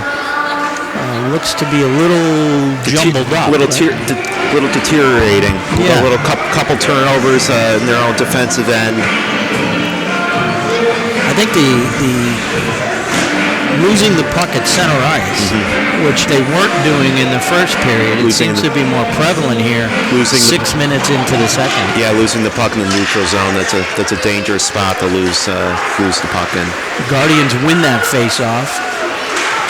[SPEAKER 1] looks to be a little jumbled up.
[SPEAKER 2] Little deteriorating.
[SPEAKER 1] Yeah.
[SPEAKER 2] A little couple turnovers in their own defensive end.
[SPEAKER 1] I think the losing the puck at center ice, which they weren't doing in the first period. It seems to be more prevalent here. 6 minutes into the second.
[SPEAKER 2] Yeah, losing the puck in the neutral zone. That's a dangerous spot to lose the puck in.
[SPEAKER 1] Guardians win that face-off.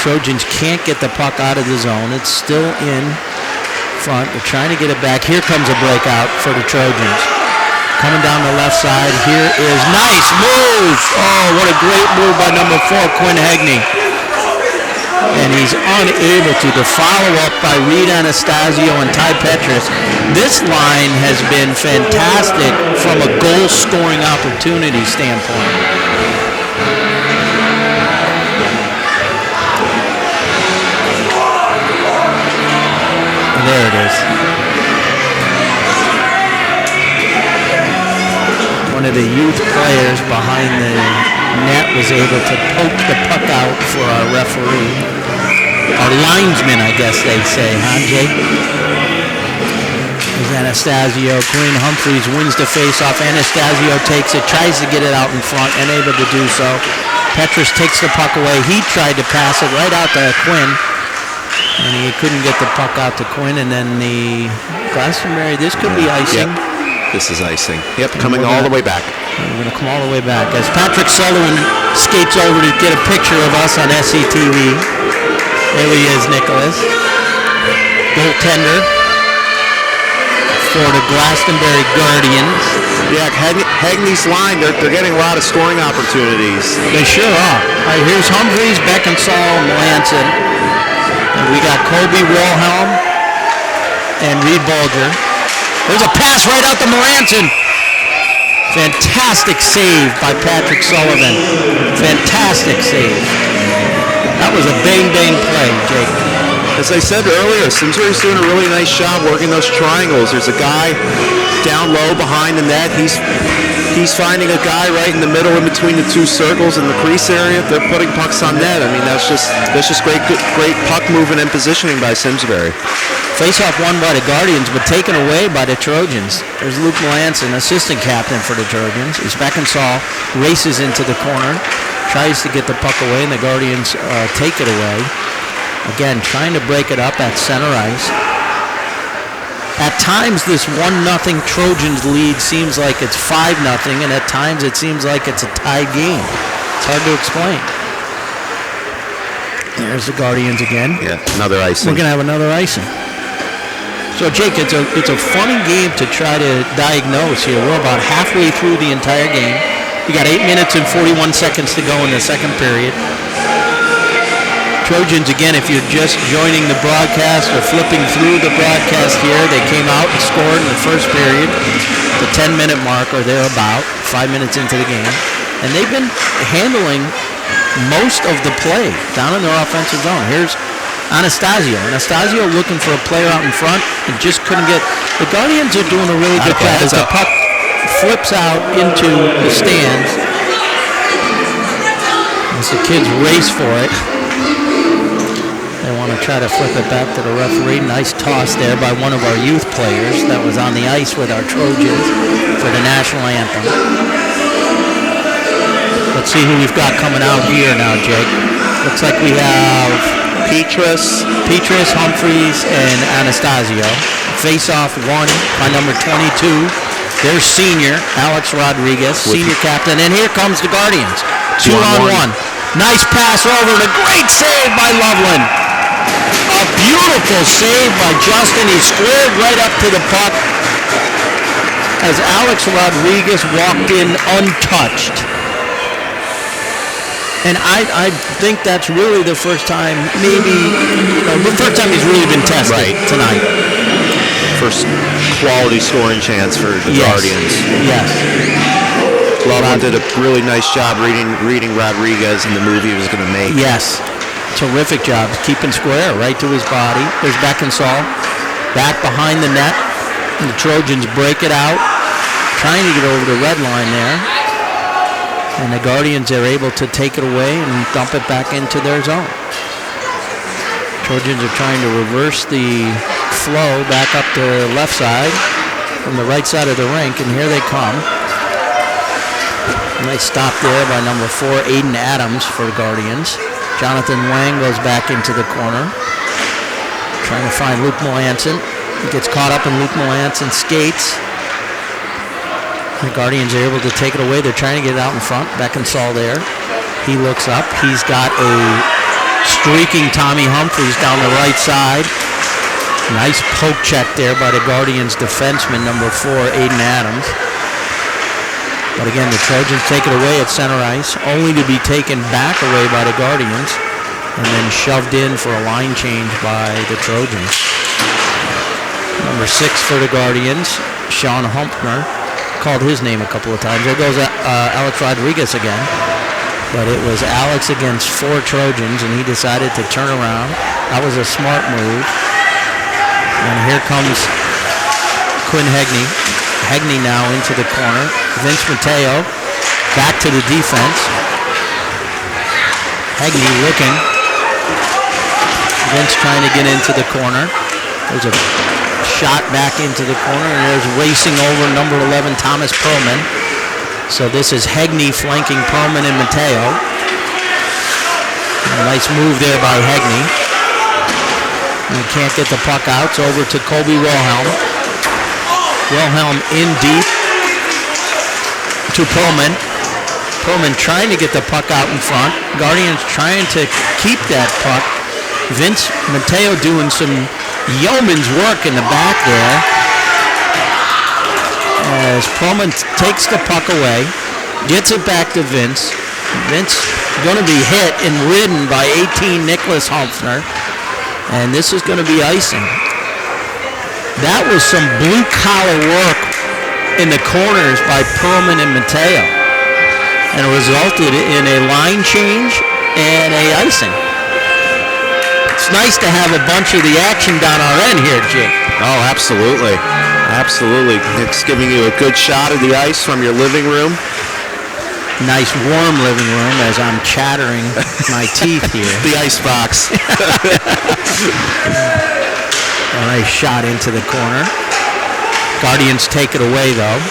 [SPEAKER 1] Trojans can't get the puck out of the zone. It's still in front. They're trying to get it back. Here comes a breakout for the Trojans. Coming down the left side, here is nice move. Oh, what a great move by number 4, Quinn Hegney. And he's unable to. The follow-up by Reed Anastasio and Ty Petrus. This line has been fantastic from a goal-scoring opportunity standpoint. And there it is. One of the youth players behind the net was able to poke the puck out for our referee. Our linesman, I guess they say, huh, Jake? There's Anastasio. Quinn Humphreys wins the faceoff. Anastasio takes it, tries to get it out in front, unable to do so. Petrus takes the puck away. He tried to pass it right out to Quinn, and he couldn't get the puck out to Quinn. And then the Glastonbury, this could be icing.
[SPEAKER 2] Yep. This is icing. Yep, coming all the way back.
[SPEAKER 1] We're going to come all the way back as Patrick Sullivan skates over to get a picture of us on SCTV. There he is, Nicholas. Goaltender for the Glastonbury Guardians.
[SPEAKER 2] Yeah, Hagney's line, they're getting a lot of scoring opportunities.
[SPEAKER 1] They sure are. All right, here's Humphreys, Beckinsale, Melanson. And we got Kobe Wilhelm and Reed Bulger. There's a pass right out to Melanson. Fantastic save by Patrick Sullivan. Fantastic save. That was a bang-bang play, Jake.
[SPEAKER 2] As I said earlier, Simsbury's doing a really nice job working those triangles. There's a guy down low behind the net. He's finding a guy right in the middle in between the two circles in the crease area. They're putting pucks on net. I mean, that's just great puck movement and positioning by Simsbury.
[SPEAKER 1] Face-off won by the Guardians, but taken away by the Trojans. There's Luke Melanson, assistant captain for the Trojans. As Beckinsale races into the corner, tries to get the puck away, and the Guardians take it away. Again, trying to break it up at center ice. At times, this 1-0 Trojans lead seems like it's 5-0, and at times it seems like it's a tied game. It's hard to explain. There's the Guardians again.
[SPEAKER 2] Yeah, another icing.
[SPEAKER 1] We're going to have another icing. So, Jake, it's a funny game to try to diagnose here. We're about halfway through the entire game. We got 8 minutes and 41 seconds to go in the second period. Trojans, again, if you're just joining the broadcast or flipping through the broadcast here, they came out and scored in the first period, the 10-minute mark or thereabout, 5 minutes into the game. And they've been handling most of the play down in their offensive zone. Here's Anastasio. Anastasio looking for a player out in front and just couldn't get. The Guardians are doing a really good job as the puck flips out into the stands. As the kids race for it. They want to try to flip it back to the referee. Nice toss there by one of our youth players that was on the ice with our Trojans for the national anthem. Let's see who we've got coming out here now, Jake. Looks like we have Petrus, Humphreys, and Anastasio. Face-off won by number 22. There's senior Alex Rodriguez, senior captain. And here comes the Guardians. 2-on-1. Nice pass over and a great save by Loveland. A beautiful save by Justin. He squared right up to the puck as Alex Rodriguez walked in untouched. And I think that's really the first time, the first time he's really been tested tonight.
[SPEAKER 2] First quality scoring chance for the Guardians.
[SPEAKER 1] Yes.
[SPEAKER 2] Loveland did a really nice job reading Rodriguez in the move he was going to make.
[SPEAKER 1] Yes. Terrific job keeping square right to his body. There's Beckinsale back behind the net. And the Trojans break it out, trying to get over the red line there. And the Guardians are able to take it away and dump it back into their zone. Trojans are trying to reverse the flow back up the left side from the right side of the rink, and here they come. Nice stop there by number 4, Aiden Adams for the Guardians. Jonathan Wang goes back into the corner. Trying to find Luke Melanson. He gets caught up in Luke Melanson's skates. The Guardians are able to take it away. They're trying to get it out in front. Beckinsale there. He looks up. He's got a streaking Tommy Humphreys down the right side. Nice poke check there by the Guardians defenseman, number 4, Aiden Adams. But again, the Trojans take it away at center ice, only to be taken back away by the Guardians and then shoved in for a line change by the Trojans. Number 6 for the Guardians, Sean Humpner, called his name a couple of times. There goes Alex Rodriguez again. But it was Alex against 4 Trojans, and he decided to turn around. That was a smart move. And here comes Quinn Hegney. Hegney now into the corner. Vince Mateo back to the defense. Hegney looking. Vince trying to get into the corner. There's a shot back into the corner, and there's racing over number 11, Thomas Perlman. So this is Hegney flanking Perlman and Mateo. A nice move there by Hegney. And can't get the puck out. It's over to Colby Wilhelm. Wilhelm in deep to Perlman. Perlman trying to get the puck out in front. Guardians trying to keep that puck. Vince Mateo doing some yeoman's work in the back there. As Perlman takes the puck away, gets it back to Vince. Vince going to be hit and ridden by 18 Nicholas Humpfner. And this is going to be icing. That was some blue-collar work in the corners by Perlman and Mateo. And it resulted in a line change and a icing. It's nice to have a bunch of the action down our end here, Jake.
[SPEAKER 2] Oh, absolutely. Absolutely. It's giving you a good shot of the ice from your living room.
[SPEAKER 1] Nice warm living room as I'm chattering my teeth here.
[SPEAKER 2] The ice box.
[SPEAKER 1] A nice shot into the corner. Guardians take it away though.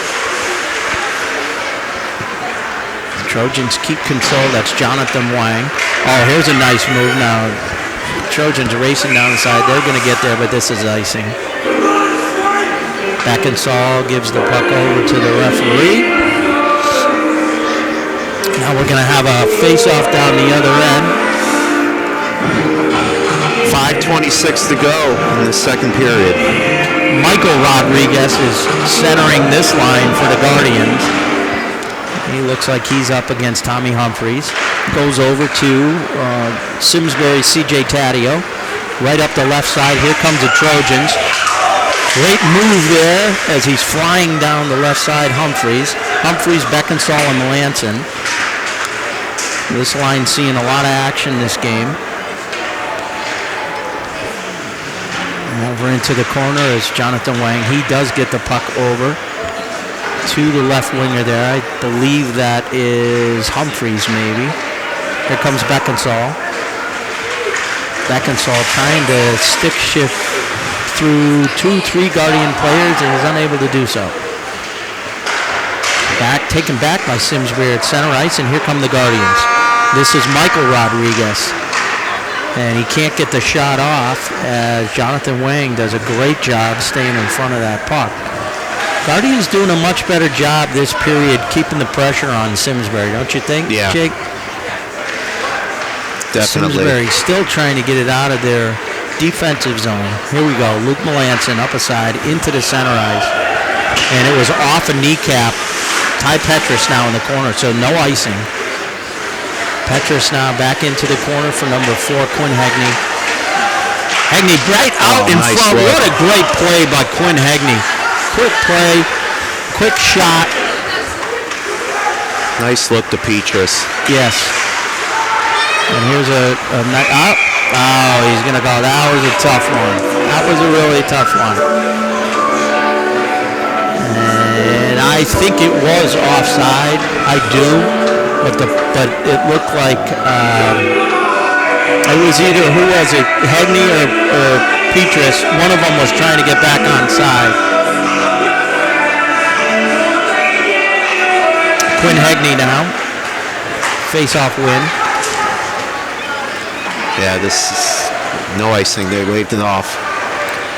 [SPEAKER 1] The Trojans keep control. That's Jonathan Wang. Oh, here's a nice move now. Trojans racing down the side. They're going to get there, but this is icing. Beckinsale gives the puck over to the referee. Now we're going to have a face-off down the other end.
[SPEAKER 2] 5:26 to go in the second period.
[SPEAKER 1] Michael Rodriguez is centering this line for the Guardians. He looks like he's up against Tommy Humphreys. Goes over to Simsbury, C.J. Taddeo. Right up the left side. Here comes the Trojans. Great move there as he's flying down the left side, Humphreys. Humphreys, Beckinsale, and Melanson. This line seeing a lot of action this game. And over into the corner is Jonathan Wang. He does get the puck over to the left winger there. I believe that is Humphreys maybe. Here comes Beckinsale. Beckinsale trying to stick shift through 2-3 Guardian players and is unable to do so. Taken back by Simsbury at center ice, and here come the Guardians. This is Michael Rodriguez, and he can't get the shot off as Jonathan Wang does a great job staying in front of that puck. Guardians doing a much better job this period keeping the pressure on Simsbury, don't you think,
[SPEAKER 2] yeah.
[SPEAKER 1] Jake?
[SPEAKER 2] Definitely.
[SPEAKER 1] Simsbury still trying to get it out of their defensive zone. Here we go. Luke Melanson up aside into the center ice, and it was off a kneecap. Ty Petrus now in the corner, so no icing. Petrus now back into the corner for number 4, Quinn Hegney. Hegney right out in
[SPEAKER 2] nice
[SPEAKER 1] front.
[SPEAKER 2] look.
[SPEAKER 1] What a great play by Quinn Hegney. Quick play, quick shot.
[SPEAKER 2] Nice look to Petrus.
[SPEAKER 1] Yes. And here's he's going to go. That was a tough one. That was a really tough one. And I think it was offside. I do. But it looked like it was either, who was it, Hegney or Petrus. One of them was trying to get back onside. Quinn Hegney now. Face-off win.
[SPEAKER 2] Yeah, this is no icing. They waved it off.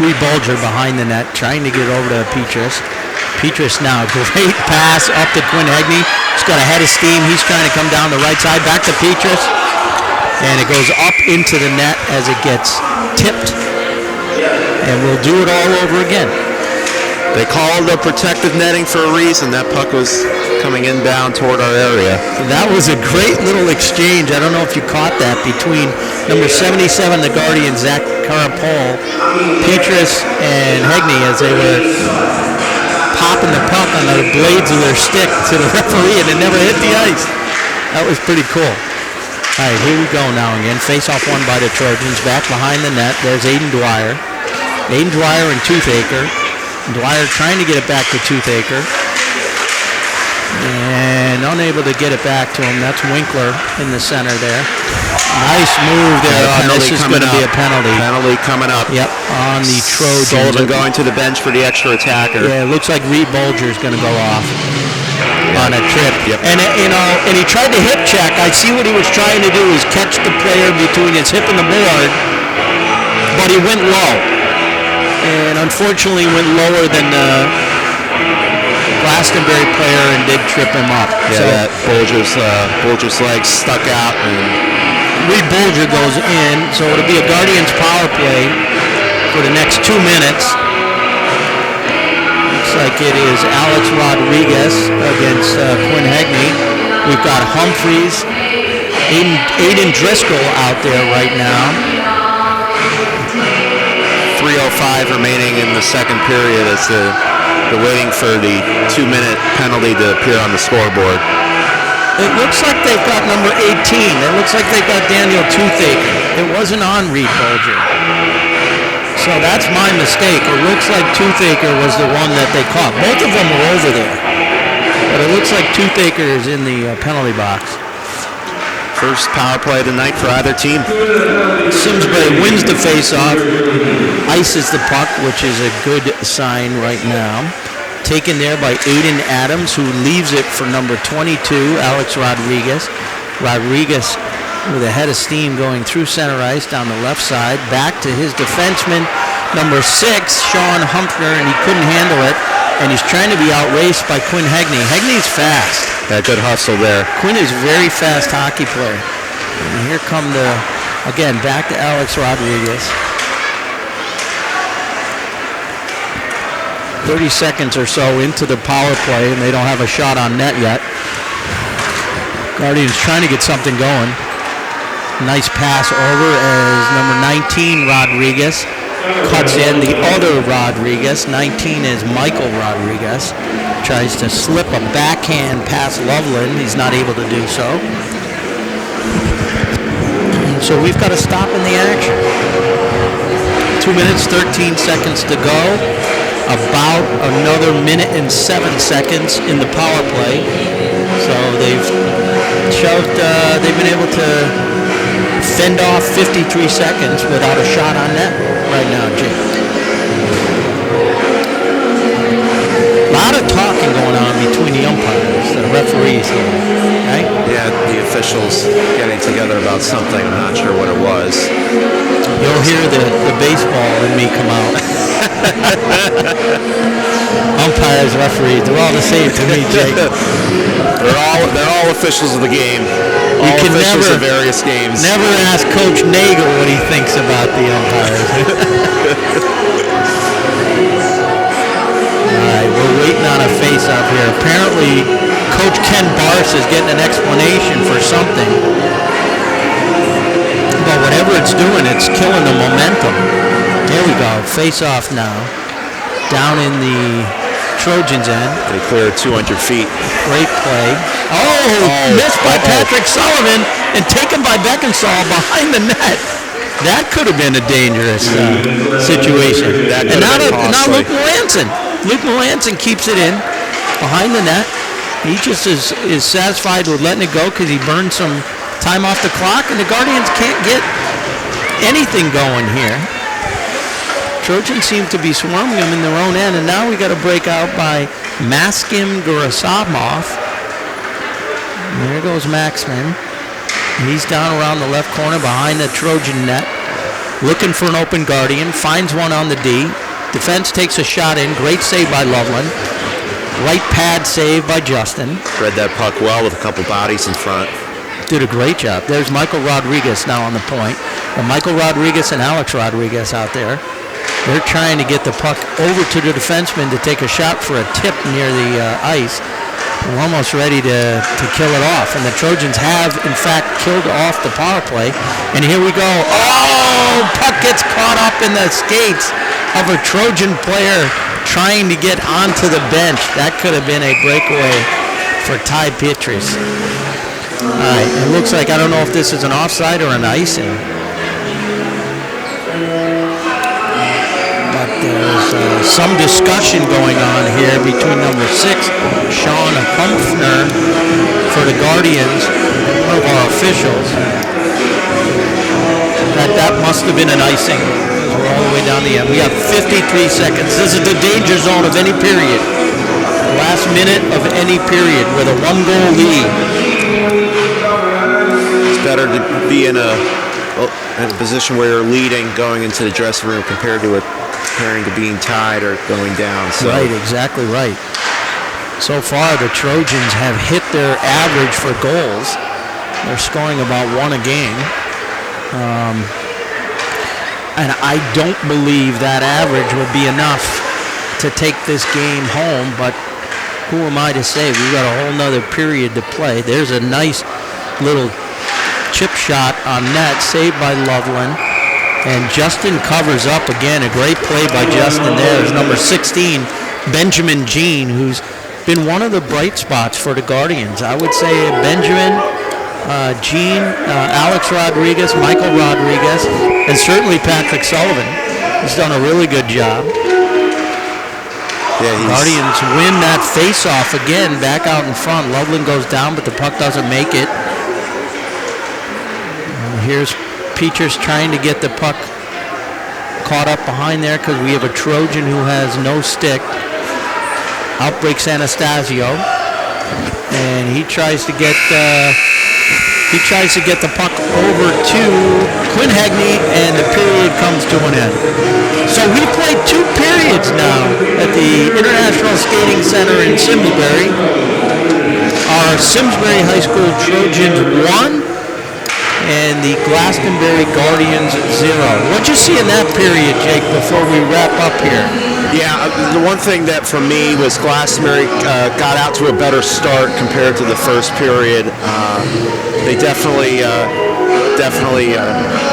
[SPEAKER 1] Lee Bulger behind the net, trying to get over to Petrus. Petrus now, great pass up to Quinn Hegney. He's got a head of steam. He's trying to come down the right side. Back to Petrus. And it goes up into the net as it gets tipped. And we'll do it all over again.
[SPEAKER 2] They called the protective netting for a reason. That puck was coming inbound toward our area.
[SPEAKER 1] That was a great little exchange. I don't know if you caught that between number 77, the Guardian, Zach Carapol, Petrus, and Hegney as they were popping the puck on the blades of their stick to the referee, and it never hit the ice. That was pretty cool. All right, here we go now again. Face-off won by the Trojans. Back behind the net, there's Aiden Dwyer. Aiden Dwyer and Toothaker. Dwyer trying to get it back to Toothaker. And unable to get it back to him. That's Winkler in the center there. Nice move there. This is going to be a penalty.
[SPEAKER 2] Penalty coming up.
[SPEAKER 1] Yep, on the Trojans.
[SPEAKER 2] Sullivan going to the bench for the extra attacker.
[SPEAKER 1] Yeah, it looks like Reed Bolger's going to go off on a trip.
[SPEAKER 2] Yep.
[SPEAKER 1] And and he tried to hip check. I see what he was trying to do is catch the player between his hip and the board, but he went low. And unfortunately went lower than the Glastonbury player and did trip him up.
[SPEAKER 2] Yeah, so that Bolger's legs stuck out, and
[SPEAKER 1] Reed Bolger goes in, so it'll be a Guardians power play for the next 2 minutes. Looks like it is Alex Rodriguez against Quinn Hegney. We've got Humphreys, Aiden Driscoll out there right now.
[SPEAKER 2] 3:05 remaining in the second period as they're waiting for the 2-minute penalty to appear on the scoreboard.
[SPEAKER 1] It looks like they've got number 18. It looks like they've got Daniel Toothaker. It wasn't on Reed Bolger. So that's my mistake. It looks like Toothaker was the one that they caught. Both of them were over there. But it looks like Toothaker is in the penalty box.
[SPEAKER 2] First power play of the night for either team.
[SPEAKER 1] Simsbury wins the face-off, ices the puck, which is a good sign right now. Taken there by Aiden Adams, who leaves it for number 22, Alex Rodriguez. Rodriguez with a head of steam going through center ice down the left side. Back to his defenseman, number 6, Sean Humphrey, and he couldn't handle it. And he's trying to be outraced by Quinn Hegney. Hegney's fast.
[SPEAKER 2] Yeah, good hustle there.
[SPEAKER 1] Quinn is a very fast hockey player. And here come again, back to Alex Rodriguez. 30 seconds or so into the power play, and they don't have a shot on net yet. Guardians trying to get something going. Nice pass over as number 19, Rodriguez, cuts in the other Rodriguez. 19 is Michael Rodriguez. Tries to slip a backhand past Loveland. He's not able to do so. So we've got to stop in the action. 2 minutes, 13 seconds to go. About another minute and 7 seconds in the power play. So they've been able to fend off 53 seconds without a shot on net right now, Jake. A lot of talking going on between the umpires, the referees here, right?
[SPEAKER 2] Yeah, the officials getting together about something. I'm not sure what it was.
[SPEAKER 1] You'll hear the baseball in me come out. Umpires, referees, they're all the same to me, Jake.
[SPEAKER 2] They're all officials of the game.
[SPEAKER 1] You can
[SPEAKER 2] officials of various games.
[SPEAKER 1] Never ask Coach Nagel what he thinks about the umpires. All right, we're waiting on a face-off here. Apparently, Coach Ken Barse is getting an explanation for something. But whatever it's doing, it's killing the momentum. There we go, face-off now. Down in the Trojans end.
[SPEAKER 2] They cleared 200 feet.
[SPEAKER 1] Great play. Missed by Patrick Sullivan and taken by Beckinsale behind the net. That could have been a dangerous situation. And now Luke Melanson. Luke Melanson keeps it in behind the net. He just is satisfied with letting it go because he burned some time off the clock, and the Guardians can't get anything going here. Trojans seem to be swarming them in their own end, and now we got a break out by Maxim Gerasimov. There goes Maxim. He's down around the left corner behind the Trojan net, looking for an open Guardian, finds one on the D. Defense takes a shot in. Great save by Loveland. Right pad save by Justin.
[SPEAKER 2] Read that puck well with a couple bodies in front.
[SPEAKER 1] Did a great job. There's Michael Rodriguez now on the point. And Michael Rodriguez and Alex Rodriguez out there. They're trying to get the puck over to the defenseman to take a shot for a tip near the ice. We're almost ready to kill it off. And the Trojans have, in fact, killed off the power play. And here we go. Oh, puck gets caught up in the skates of a Trojan player trying to get onto the bench. That could have been a breakaway for Ty Pietris. All right, it looks like, I don't know if this is an offside or an icing. But there's some discussion going on here between number 6, Sean Humphrey, for the Guardians, one of our officials. That must have been an icing. We're all the way down the end. We have 53 seconds. This is the danger zone of any period. Last minute of any period with a 1-goal lead.
[SPEAKER 2] It's better to be in a position where you're leading going into the dressing room compared to being tied or going down. So.
[SPEAKER 1] Right, exactly right. So far, the Trojans have hit their average for goals. They're scoring about 1 a game. And I don't believe that average will be enough to take this game home, but who am I to say? We've got a whole nother period to play. There's a nice little chip shot on net, saved by Loveland. And Justin covers up again. A great play by Justin there. Is number 16, Benjamin Jean, who's been one of the bright spots for the Guardians. I would say Benjamin, Jean, Alex Rodriguez, Michael Rodriguez, and certainly Patrick Sullivan. He's done a really good job.
[SPEAKER 2] Yeah,
[SPEAKER 1] Guardians win that face-off again, back out in front. Loveland goes down, but the puck doesn't make it. And here's Peters trying to get the puck caught up behind there because we have a Trojan who has no stick. Out breaks Anastasio, and he tries to get the puck over to Quinn Hagney, and the period comes to an end. So we played 2 periods now at the International Skating Center in Simsbury. Our Simsbury High School Trojans won, and the Glastonbury Guardians 0. What'd you see in that period, Jake, before we wrap up here?
[SPEAKER 2] Yeah, the one thing that for me was Glastonbury got out to a better start compared to the first period. They definitely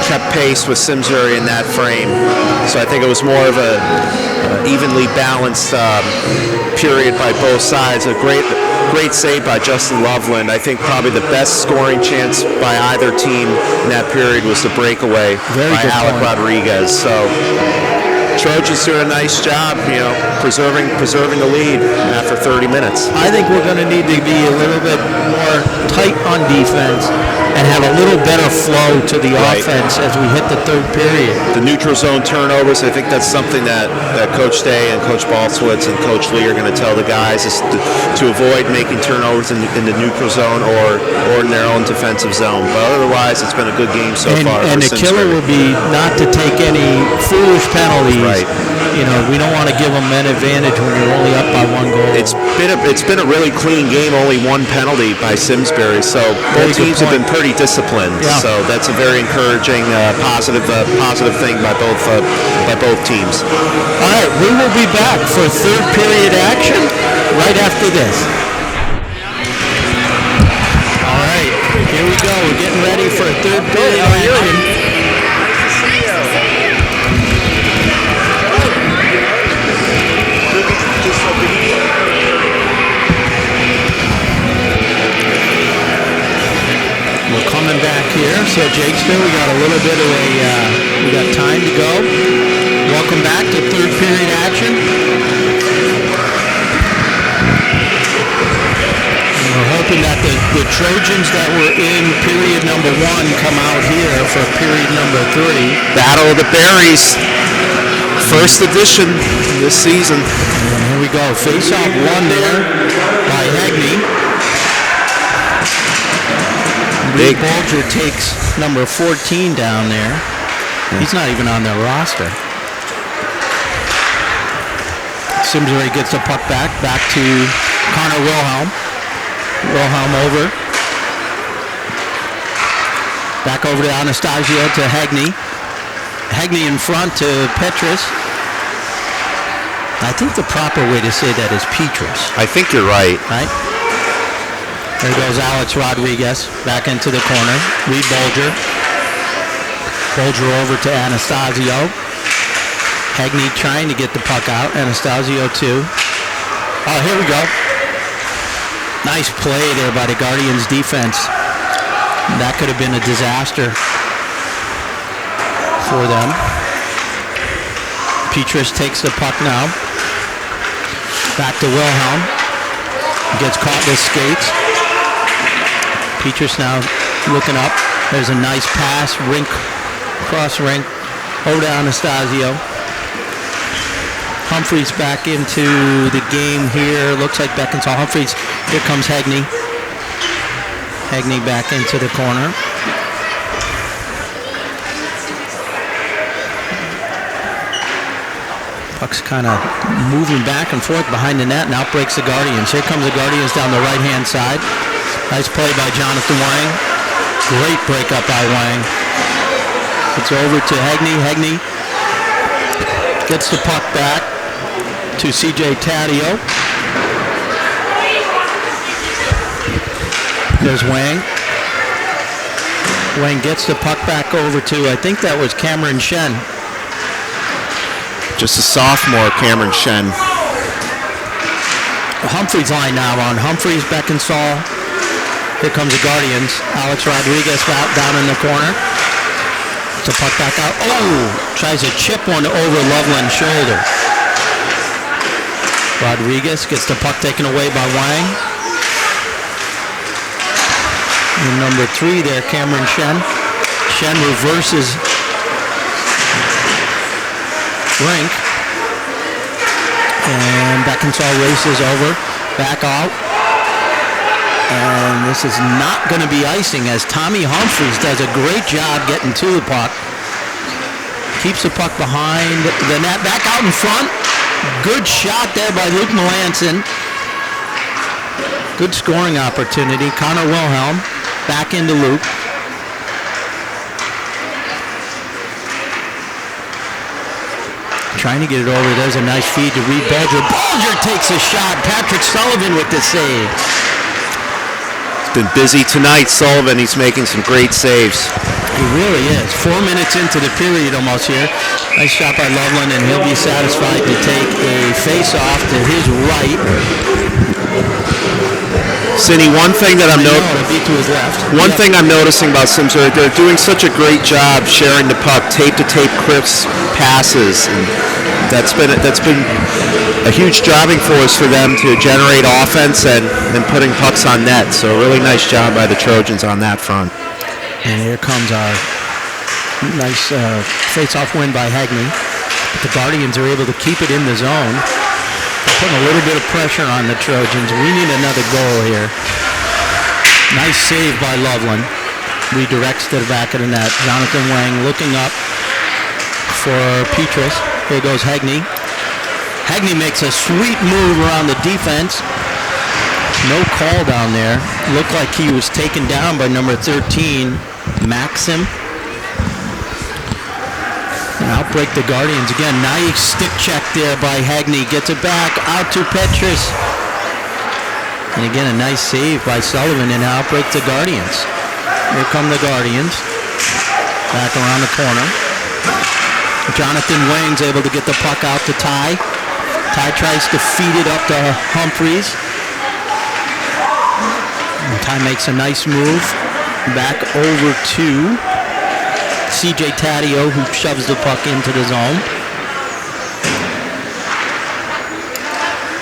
[SPEAKER 2] kept pace with Simsbury in that frame. So I think it was more of a evenly balanced period by both sides. A great save by Justin Loveland. I think probably the best scoring chance by either team in that period was the breakaway by Alec Rodriguez. So Trojans doing a nice job, preserving the lead after 30 minutes.
[SPEAKER 1] I think we're going to need to be a little bit more tight on defense and have a little better flow to the offense as we hit the third period.
[SPEAKER 2] The neutral zone turnovers, I think that's something that Coach Day and Coach Balswitz and Coach Lee are going to tell the guys is to avoid making turnovers in the neutral zone or in their own defensive zone. But otherwise, it's been a good game so far.
[SPEAKER 1] And the killer will be not to take any foolish penalties.
[SPEAKER 2] Right.
[SPEAKER 1] We don't want to give them an advantage when you're only up by 1 goal.
[SPEAKER 2] It's been a really clean game, only 1 penalty by Simsbury. So both teams have been pretty disciplined. Yeah. So that's a very encouraging, positive thing by both teams.
[SPEAKER 1] All right, we will be back for third period action right after this. All right, here we go. We're getting ready for a third period action. We're coming back here. So Jakesville, we got a little bit of we got time to go. Welcome back to third period action. And we're hoping that the Trojans that were in period number 1 come out here for period number 3.
[SPEAKER 2] Battle of the Berries. First edition this season.
[SPEAKER 1] And here we go. Face-off 1 there by Hagney. Big Bulger takes number 14 down there. He's not even on their roster. Simsbury gets the puck back to Connor Wilhelm. Wilhelm over. Back over to Anastasio to Hagney. Hagney in front to Petrus. I think the proper way to say that is Petrus.
[SPEAKER 2] I think you're right.
[SPEAKER 1] Right? There goes Alex Rodriguez back into the corner. Reed Bulger. Bulger over to Anastasio. Hagney trying to get the puck out. Anastasio too. Oh, here we go. Nice play there by the Guardians defense. That could have been a disaster for them. Petrus takes the puck now. Back to Wilhelm. Gets caught with skates. Petrus now looking up. There's a nice pass. Rink cross rink, over to Anastasio. Humphreys back into the game here. Looks like Beckinsale. Humphreys, here comes Hegney. Hegney back into the corner. Puck's kind of moving back and forth behind the net, and out breaks the Guardians. Here comes the Guardians down the right-hand side. Nice play by Jonathan Wang. Great breakup by Wang. It's over to Hegney. Hegney gets the puck back to C.J. Taddeo. There's Wang. Wang gets the puck back over to, I think that was Cameron Shen.
[SPEAKER 2] Just a sophomore, Cameron Shen.
[SPEAKER 1] Humphreys line now on. Humphreys, Beckinsale. Here comes the Guardians. Alex Rodriguez down in the corner. The puck back out. Oh! Tries to chip one over Loveland's shoulder. Rodriguez gets the puck taken away by Wang. And number 3 there, Cameron Shen. Shen reverses rink. And Beckinsale races over. Back out. And this is not going to be icing as Tommy Humphreys does a great job getting to the puck. Keeps the puck behind the net. Back out in front. Good shot there by Luke Melanson. Good scoring opportunity. Connor Wilhelm back into Luke. Trying to get it over. There's a nice feed to Reed Bulger. Bulger takes a shot. Patrick Sullivan with the save.
[SPEAKER 2] It's been busy tonight, Sullivan. He's making some great saves.
[SPEAKER 1] He really is. 4 minutes into the period almost here. Nice shot by Loveland, and he'll be satisfied to take a face-off to his right.
[SPEAKER 2] Cindy, one thing that I'm noticing about Simsbury, they're doing such a great job sharing the puck, tape-to-tape crisp passes, and that's been a huge jobbing force for them to generate offense and putting pucks on net. So a really nice job by the Trojans on that front.
[SPEAKER 1] And here comes our nice face-off win by Hegney. But the Guardians are able to keep it in the zone. Putting a little bit of pressure on the Trojans. We need another goal here. Nice save by Loveland. Redirects to the back of the net. Jonathan Wang looking up for Petrus. Here goes Hegney. Hegney makes a sweet move around the defense. No call down there. Looked like he was taken down by number 13, Maxim. And outbreak the Guardians again. Nice stick check there by Hegney. Gets it back out to Petrus. And again, a nice save by Sullivan, and outbreak the Guardians. Here come the Guardians. Back around the corner. Jonathan Wang's able to get the puck out to Ty. Ty tries to feed it up to Humphreys. And Ty makes a nice move. Back over to C.J. Taddeo, who shoves the puck into the zone.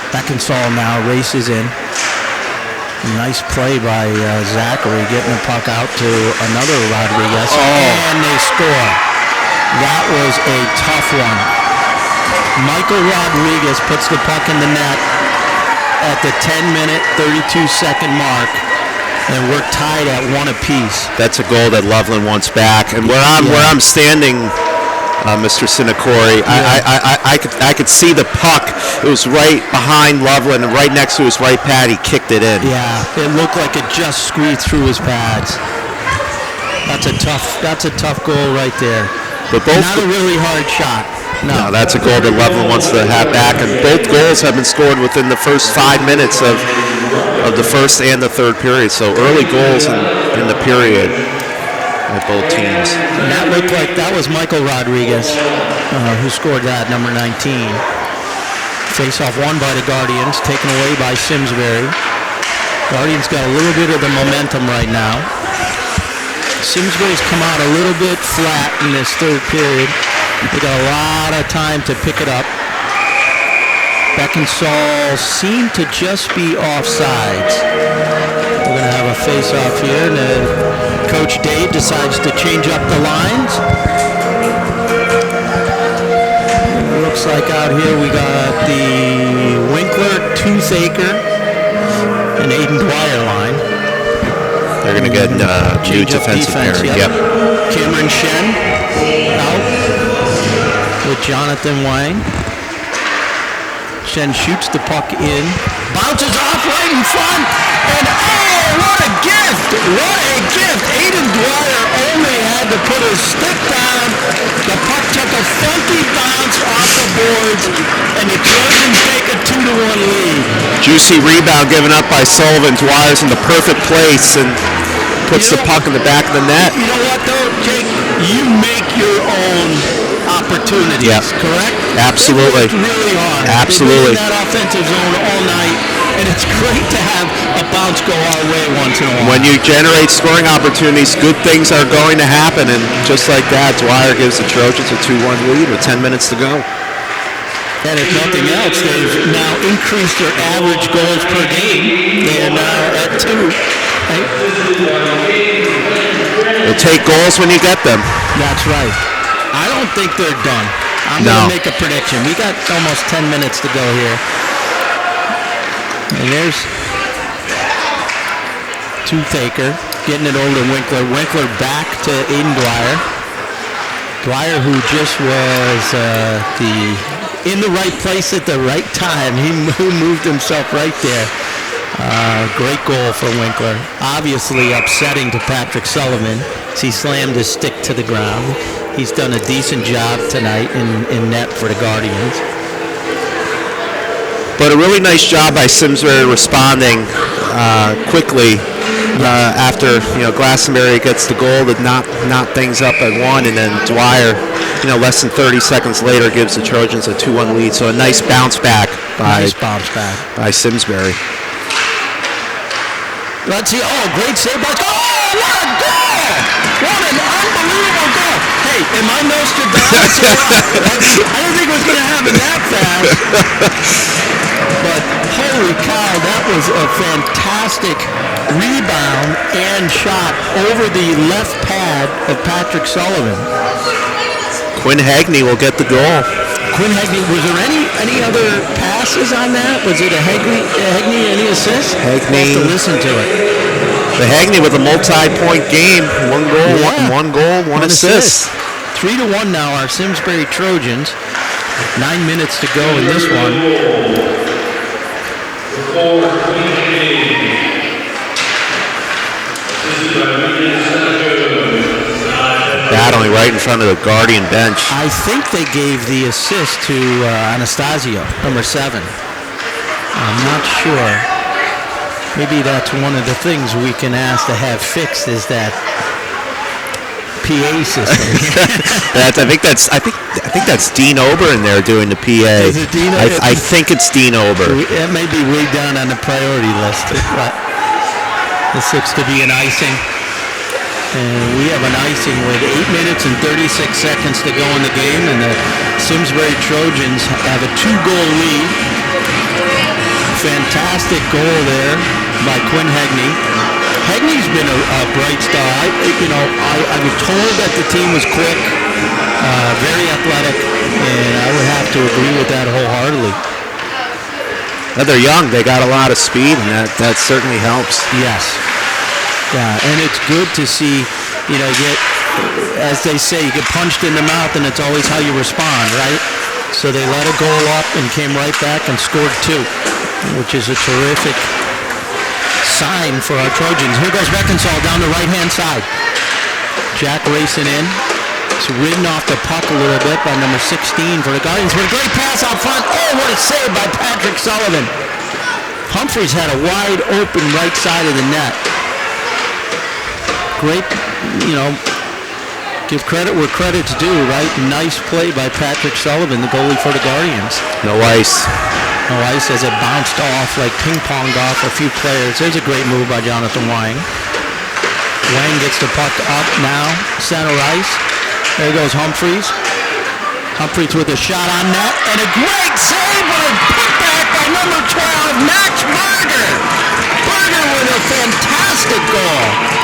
[SPEAKER 1] Beckinsale now races in. Nice play by Zachary, getting the puck out to another Rodriguez. And they score. That was a tough one. Michael Rodriguez puts the puck in the net at the 10-minute, 32-second mark. And we're tied at 1 apiece.
[SPEAKER 2] That's a goal that Loveland wants back. And where I'm standing, Mr. Sinacori, I could see the puck. It was right behind Loveland, and right next to his right pad, he kicked it in.
[SPEAKER 1] Yeah, it looked like it just squeezed through his pads. That's a tough goal right there.
[SPEAKER 2] But both
[SPEAKER 1] not a really hard shot.
[SPEAKER 2] No, that's a goal that Loveland wants to have back, and both goals have been scored within the first 5 minutes of the first and the third period. So early goals in the period at both teams.
[SPEAKER 1] And that looked like that was Michael Rodriguez who scored that, number 19. Face-off won by the Guardians, taken away by Simsbury. Guardians got a little bit of the momentum right now. Simsbury's come out a little bit flat in this third period. They got a lot of time to pick it up. Beckinsale seemed to just be offsides. We're going to have a face-off here, and Coach Dave decides to change up the lines. It looks like out here we got the Winkler, Toothaker, and Aiden Dwyer line.
[SPEAKER 2] They're going to get new defensive pairing. Yep.
[SPEAKER 1] Cameron Shen out with Jonathan Wang. Shen shoots the puck in, bounces off right in front, and oh, what a gift! What a gift! Aiden Dwyer only had to put his stick down. The puck took a funky bounce off the boards, and the Trojans take a 2-1 lead.
[SPEAKER 2] Juicy rebound given up by Sullivan. Dwyer's in the perfect place and puts the puck in the back of the net.
[SPEAKER 1] You know what, though, Jake? You make your own opportunities, correct?
[SPEAKER 2] Absolutely.
[SPEAKER 1] They worked really hard.
[SPEAKER 2] Absolutely.
[SPEAKER 1] They've been in that offensive zone all night, and it's great to have a bounce go our way once in a while.
[SPEAKER 2] When you generate scoring opportunities, good things are going to happen, and just like that, Dwyer gives the Trojans a 2-1 lead with 10 minutes to go.
[SPEAKER 1] And if nothing else, they've now increased their average goals per game. They are now at 2. Right?
[SPEAKER 2] You'll take goals when you get them.
[SPEAKER 1] That's right. I don't think they're done. I'm going to make a prediction. We got almost 10 minutes to go here. And there's Toothaker getting it over to Winkler. Winkler back to Aiden Dwyer. Dwyer, who just was in the right place at the right time. He moved himself right there. Great goal for Winkler. Obviously upsetting to Patrick Sullivan as he slammed his stick to the ground. He's done a decent job tonight in net for the Guardians.
[SPEAKER 2] But a really nice job by Simsbury responding quickly after Glastonbury gets the goal to knot things up at 1, and then Dwyer, less than 30 seconds later gives the Trojans a 2-1 lead. So a nice bounce back by Simsbury.
[SPEAKER 1] Let's see. Oh, great save by. Oh, what a goal! What an unbelievable goal! Hey, am I Nostradamus? I didn't think it was going to happen that fast. But holy cow, that was a fantastic rebound and shot over the left pad of Patrick Sullivan.
[SPEAKER 2] Quinn Hagney will get the goal.
[SPEAKER 1] Quinn Hagney, was there any other passes on that? Was it a Hagney any assists?
[SPEAKER 2] Hagney.
[SPEAKER 1] I'll have to listen to it.
[SPEAKER 2] The Hagney with a multi-point game. One goal, one assist.
[SPEAKER 1] 3-1 now, our Simsbury Trojans. 9 minutes to go in this one.
[SPEAKER 2] Battling right in front of the Guardian bench.
[SPEAKER 1] I think they gave the assist to Anastasio, number 7. I'm not sure. Maybe that's one of the things we can ask to have fixed is that PA system.
[SPEAKER 2] I think that's Dean Ober in there doing the PA.
[SPEAKER 1] Is it Dean?
[SPEAKER 2] I think it's Dean Ober.
[SPEAKER 1] It may be way down on the priority list. But this looks to be an icing. And we have an icing with 8 minutes and 36 seconds to go in the game, and the Simsbury Trojans have a 2-goal lead. Fantastic goal there by Quinn Hagney. Hagney's been a bright star. I was told that the team was quick, very athletic, and I would have to agree with that wholeheartedly.
[SPEAKER 2] Well, they're young. They got a lot of speed, and that certainly helps.
[SPEAKER 1] Yes. Yeah, and it's good to see, as they say, you get punched in the mouth, and it's always how you respond, right? So they let a goal up and came right back and scored 2, which is a terrific sign for our Trojans. Here goes Beckinsale down the right-hand side. Jack racing in. It's ridden off the puck a little bit by number 16 for the Guardians. With a great pass out front. Oh, what a save by Patrick Sullivan. Humphreys had a wide open right side of the net. Great, give credit where credit's due, right? Nice play by Patrick Sullivan, the goalie for the Guardians.
[SPEAKER 2] No ice.
[SPEAKER 1] No ice as it bounced off, like ping-ponged off a few players. There's a great move by Jonathan Wang. Wang gets the puck up now, center ice. There goes Humphreys. Humphreys with a shot on net, and a great save, but a putback by number 12, Max Berger. Berger with a fantastic goal.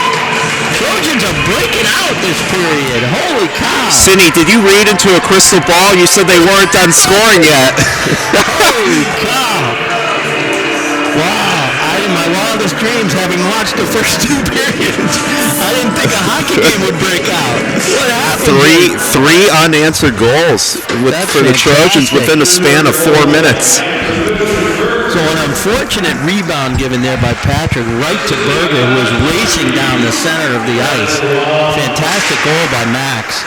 [SPEAKER 1] Trojans are breaking out this period. Holy cow.
[SPEAKER 2] Cindy, did you read into a crystal ball? You said they weren't done scoring yet.
[SPEAKER 1] Holy cow. Wow. In my wildest dreams, having watched the first 2 periods, I didn't think a hockey game would break out. What happened?
[SPEAKER 2] Three unanswered goals for the Trojans within a span of 4 minutes.
[SPEAKER 1] So an unfortunate rebound given there by Patrick right to Berger, who was racing down the center of the ice. Fantastic goal by Max.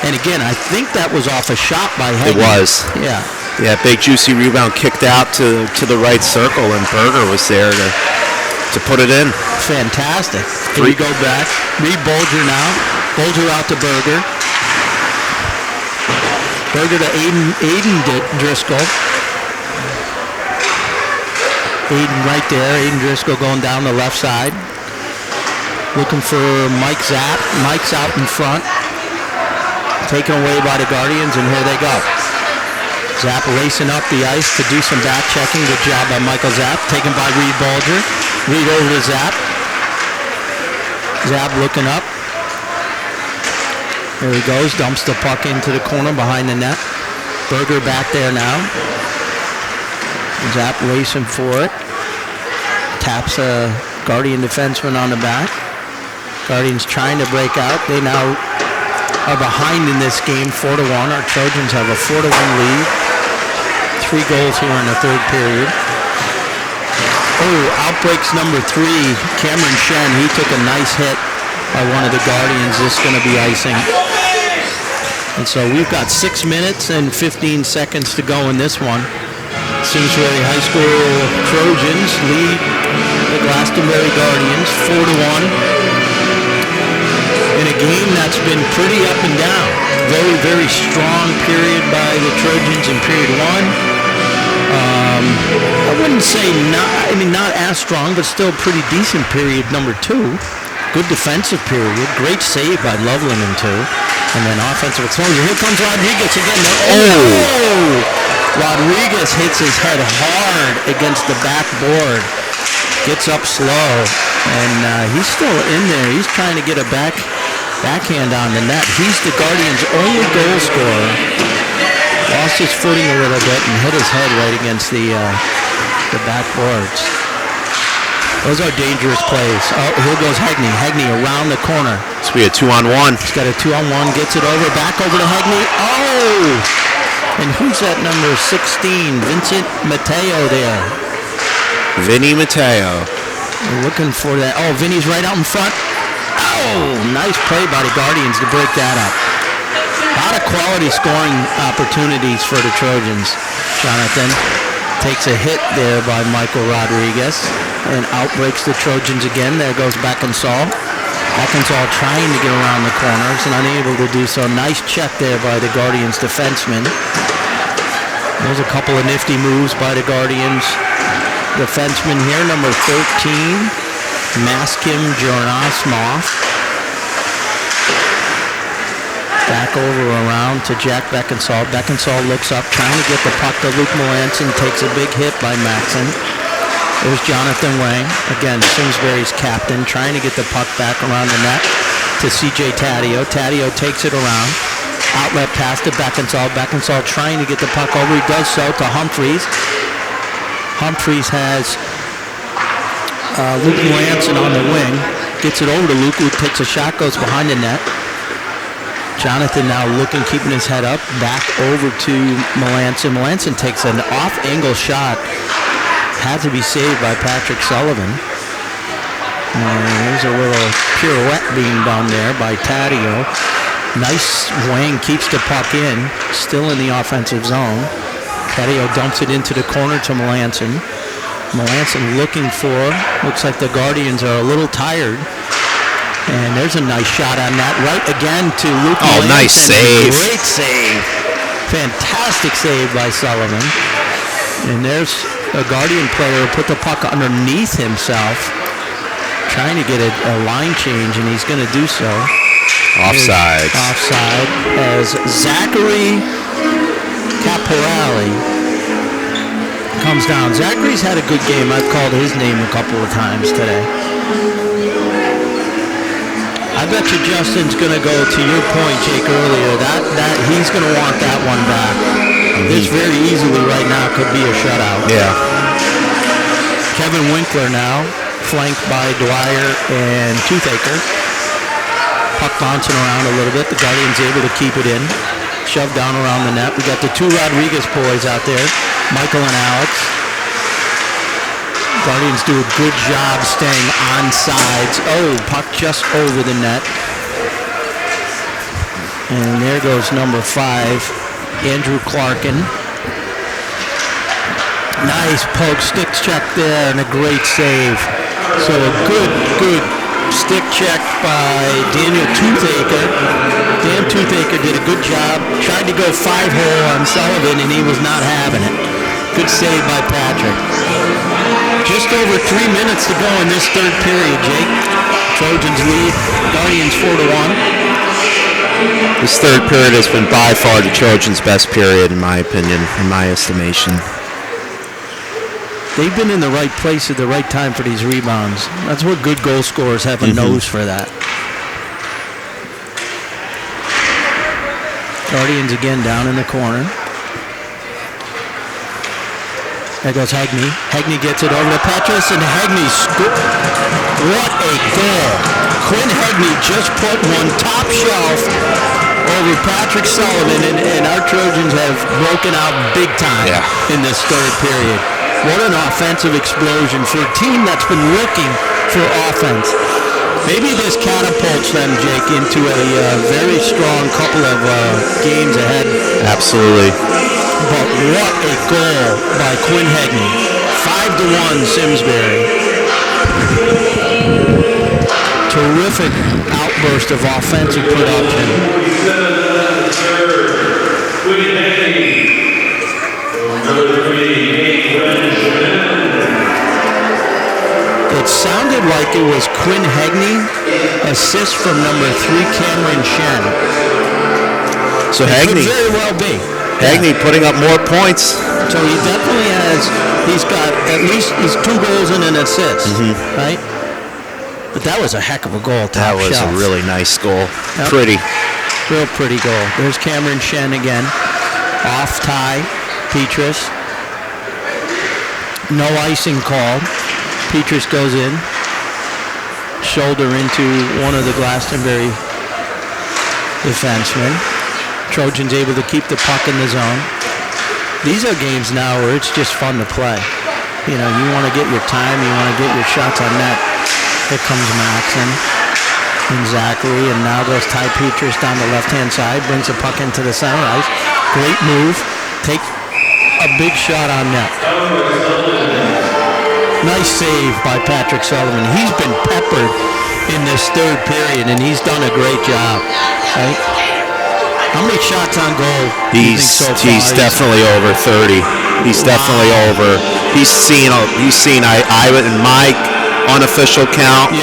[SPEAKER 1] And again, I think that was off a shot by Hedman.
[SPEAKER 2] It was.
[SPEAKER 1] Yeah.
[SPEAKER 2] Yeah, big juicy rebound kicked out to the right circle, and Berger was there to put it in.
[SPEAKER 1] Fantastic. Here we go back. Reed Bolger now. Bolger out to Berger. Berger to Aiden Driscoll. Aiden right there. Aiden Driscoll going down the left side. Looking for Mike Zapp. Mike's out in front. Taken away by the Guardians, and here they go. Zapp racing up the ice to do some back checking. Good job by Michael Zapp. Taken by Reed Bolger. Reed over to Zapp. Zapp looking up. There he goes. Dumps the puck into the corner behind the net. Berger back there now. Zapp racing for it. Taps a Guardian defenseman on the back. Guardians trying to break out. They now are behind in this game 4-1. Our Trojans have a 4-1 lead. 3 goals here in the 3rd period. Oh, outbreaks number 3. Cameron Shen, he took a nice hit by one of the Guardians. This is going to be icing. And so we've got 6 minutes and 15 seconds to go in this one. Simsbury High School Trojans lead the Glastonbury Guardians 4-1. In a game that's been pretty up and down. Very, very strong period by the Trojans in period 1. I wouldn't say not as strong, but still pretty decent period number 2. Good defensive period. Great save by Loveland in 2. And then offensive explosion. Here comes Rodriguez again. Oh! Rodriguez hits his head hard against the backboard. Gets up slow. And he's still in there. He's trying to get a backhand on the net. He's the Guardians' only goal scorer. Lost his footing a little bit and hit his head right against the backboards. Those are dangerous plays. Oh, here goes Hegney. Hegney around the corner.
[SPEAKER 2] It's be a 2-on-1.
[SPEAKER 1] He's got a 2-on-1. Gets it over. Back over to Hegney. Oh! And who's that number 16? Vincent Mateo there.
[SPEAKER 2] Vinny Mateo.
[SPEAKER 1] We're looking for that. Oh, Vinny's right out in front. Oh, nice play by the Guardians to break that up. A lot of quality scoring opportunities for the Trojans. Jonathan takes a hit there by Michael Rodriguez and outbreaks the Trojans again. There goes Beckinsale. Beckinsale trying to get around the corners and unable to do so. Nice check there by the Guardians defenseman. There's a couple of nifty moves by the Guardians defenseman here. Number 13, Maskim Jorasmov. Back over around to Jack Beckinsale. Beckinsale looks up, trying to get the puck to Luke Melanson. Takes a big hit by Maxon. There's Jonathan Wang. Again, Simsbury's captain, trying to get the puck back around the net to C.J. Taddeo. Taddeo takes it around. Outlet pass to Beckinsale. Beckinsale trying to get the puck over. He does so to Humphreys. Humphreys has Luke Melanson on the wing. Gets it over to Luke. Luke takes a shot, goes behind the net. Jonathan now looking, keeping his head up, back over to Melanson. Melanson takes an off-angle shot. Had to be saved by Patrick Sullivan. And there's a little pirouette being done there by Taddeo. Nice wing, keeps the puck in, still in the offensive zone. Taddeo dumps it into the corner to Melanson. Melanson looking for, looks like the Guardians are a little tired. And there's a nice shot on that. Right again to Luke Melanson.
[SPEAKER 2] Oh, nice save.
[SPEAKER 1] Great save. Fantastic save by Sullivan. And there's a Guardian player who put the puck underneath himself, trying to get a line change, and he's going to do so.
[SPEAKER 2] Offside.
[SPEAKER 1] Offside as Zachary Caporale comes down. Zachary's had a good game. I've called his name a couple of times today. I bet you Justin's going to go to your point, Jake, earlier. That he's going to want that one back. This very easily right now could be a shutout.
[SPEAKER 2] Yeah.
[SPEAKER 1] Kevin Winkler now, flanked by Dwyer and Toothaker. Puck bouncing around a little bit. The Guardians able to keep it in. Shoved down around the net. We got the two Rodriguez boys out there, Michael and Alex. Guardians do a good job staying on sides. Oh, puck just over the net. And there goes number 5, Andrew Clarkin. Nice poke, stick check there, and a great save. So a good stick check by Daniel Toothaker. Dan Toothaker did a good job. Tried to go 5-hole on Sullivan, and he was not having it. Good save by Patrick. Just over 3 minutes to go in this third period, Jake. Trojans lead. Guardians 4-1.
[SPEAKER 2] This third period has been by far the Trojans' best period, in my opinion, in my estimation.
[SPEAKER 1] They've been in the right place at the right time for these rebounds. That's what good goal scorers have a nose for that. Guardians again down in the corner. There goes Hagney. Hagney gets it over to Petrus, and Hagney scores. What a goal. Quinn Hagney just put one top shelf over Patrick Sullivan, and our Trojans have broken out big time in this third period. What an offensive explosion for a team that's been looking for offense. Maybe this catapults them, Jake, into a very strong couple of games ahead.
[SPEAKER 2] Absolutely.
[SPEAKER 1] But what a goal by Quinn Hagney. 5-1 Simsbury. Terrific outburst of offensive production. It sounded like it was Quinn Hagney, assist from number 3, Cameron Shen.
[SPEAKER 2] So
[SPEAKER 1] it
[SPEAKER 2] Hagney
[SPEAKER 1] could very well be.
[SPEAKER 2] Hagney putting up more points.
[SPEAKER 1] So he definitely has, he's got at least 2 goals and an assist, right? But that was a heck of a goal.
[SPEAKER 2] That was a really nice goal.
[SPEAKER 1] Yep.
[SPEAKER 2] Pretty.
[SPEAKER 1] Real pretty goal. There's Cameron Shen again. Off tie, Petrus. No icing called. Petrus goes in. Shoulder into one of the Glastonbury defensemen. Trojans able to keep the puck in the zone. These are games now where it's just fun to play. You know, you want to get your time, you want to get your shots on net. Here comes Maxon and Zachary, and now goes Ty Petrus down the left-hand side, brings the puck into the center ice. Great move. Take a big shot on net. Nice save by Patrick Sullivan. He's been peppered in this third period, and he's done a great job. Right? How many shots on goal do you think so far?
[SPEAKER 2] He's definitely over 30. He's definitely over. He's seen I would, in my unofficial count,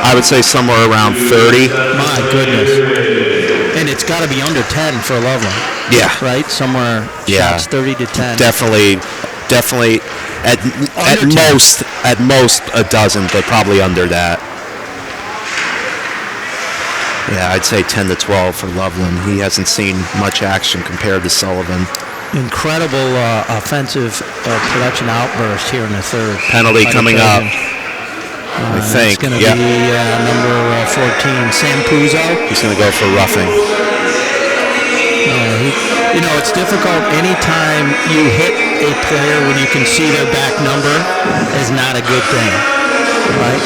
[SPEAKER 2] I would say somewhere around 30.
[SPEAKER 1] My goodness. And it's got to be under 10 for Loveland.
[SPEAKER 2] Yeah.
[SPEAKER 1] Right? Somewhere shots 30 to 10.
[SPEAKER 2] Definitely at most a dozen, but probably under that. Yeah, I'd say 10 to 12 for Loveland. He hasn't seen much action compared to Sullivan.
[SPEAKER 1] Incredible offensive production outburst here in the third.
[SPEAKER 2] Penalty coming up, I think.
[SPEAKER 1] It's going to be number 14, Sam Puzo.
[SPEAKER 2] He's going to go for roughing.
[SPEAKER 1] You know, it's difficult anytime you hit a player when you can see their back number is not a good thing, right?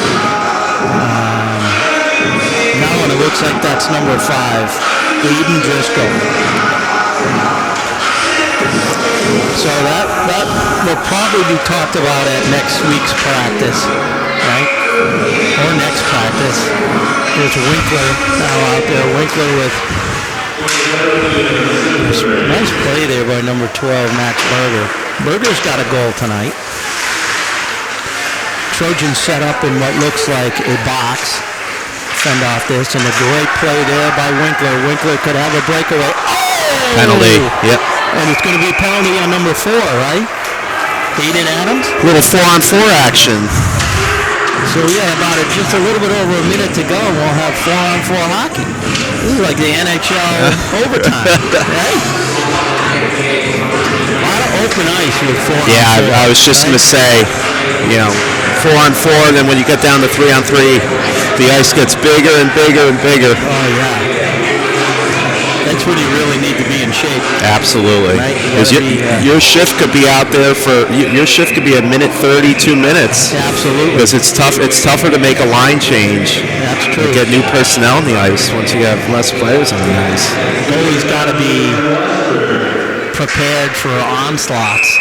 [SPEAKER 1] Now it looks like that's number 5, Aiden Driscoll. So that will probably be talked about at next week's practice, right? Or next practice. There's Winkler now out there. Winkler with nice play there by number 12, Max Berger. Berger's got a goal tonight. Trojans set up in what looks like a box. Fend off this, and a great play there by Winkler. Winkler could have a breakaway. Oh!
[SPEAKER 2] Penalty, yep.
[SPEAKER 1] And it's going to be a penalty on number 4, right? Aiden Adams?
[SPEAKER 2] Little 4-on-4 action.
[SPEAKER 1] So we got about just a little bit over a minute to go, and we'll have 4-on-4 hockey. This is like the NHL overtime, right? A lot of open ice with 4-on-4.
[SPEAKER 2] Yeah, I was just going to say, 4-on-4, then when you get down to 3-on-3, the ice gets bigger and bigger and bigger.
[SPEAKER 1] Oh, yeah. That's when you really need to be in shape.
[SPEAKER 2] Absolutely.
[SPEAKER 1] Right?
[SPEAKER 2] Your shift could be out there your shift could be a minute 30, 2 minutes.
[SPEAKER 1] Yeah, absolutely.
[SPEAKER 2] Because it's tough. It's tougher to make a line change.
[SPEAKER 1] That's true.
[SPEAKER 2] To get new personnel on the ice once you have less players on the ice.
[SPEAKER 1] Goalie's got to be prepared for onslaughts.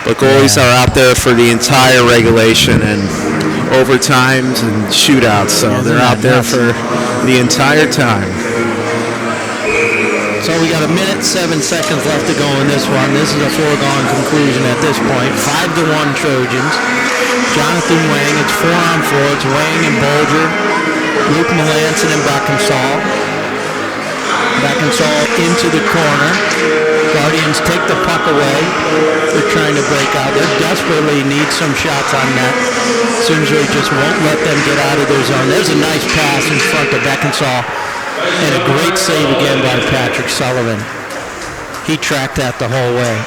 [SPEAKER 2] But goalies are out there for the entire regulation and overtimes and shootouts, so they're out there for the entire time.
[SPEAKER 1] So we got a minute, 7 seconds left to go in this one. This is a foregone conclusion at this point. 5-1 Trojans. Jonathan Wang, it's 4-on-4. It's Wang and Bolger. Luke Melanson and Beckinsale. Beckinsale into the corner. Guardians take the puck away. They're trying to break out. They desperately need some shots on net. Simsbury just won't let them get out of their zone. There's a nice pass in front of Beckinsale. And a great save again by Patrick Sullivan. He tracked that the whole way.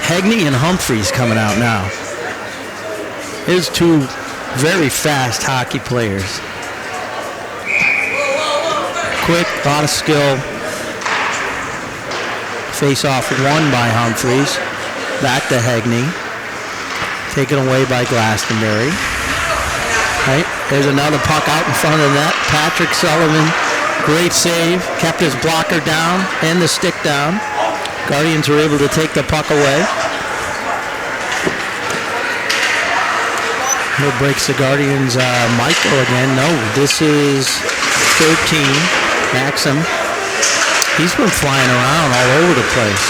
[SPEAKER 1] Hegney and Humphreys coming out now. Here's two very fast hockey players. Quick, a lot of skill. Face-off won by Humphreys. Back to Hegney. Taken away by Glastonbury. Right, there's another puck out in front of that. Patrick Sullivan, great save, kept his blocker down and the stick down. Guardians were able to take the puck away. Here breaks the Guardians. Michael again. No, this is 13. Maxim. He's been flying around all over the place.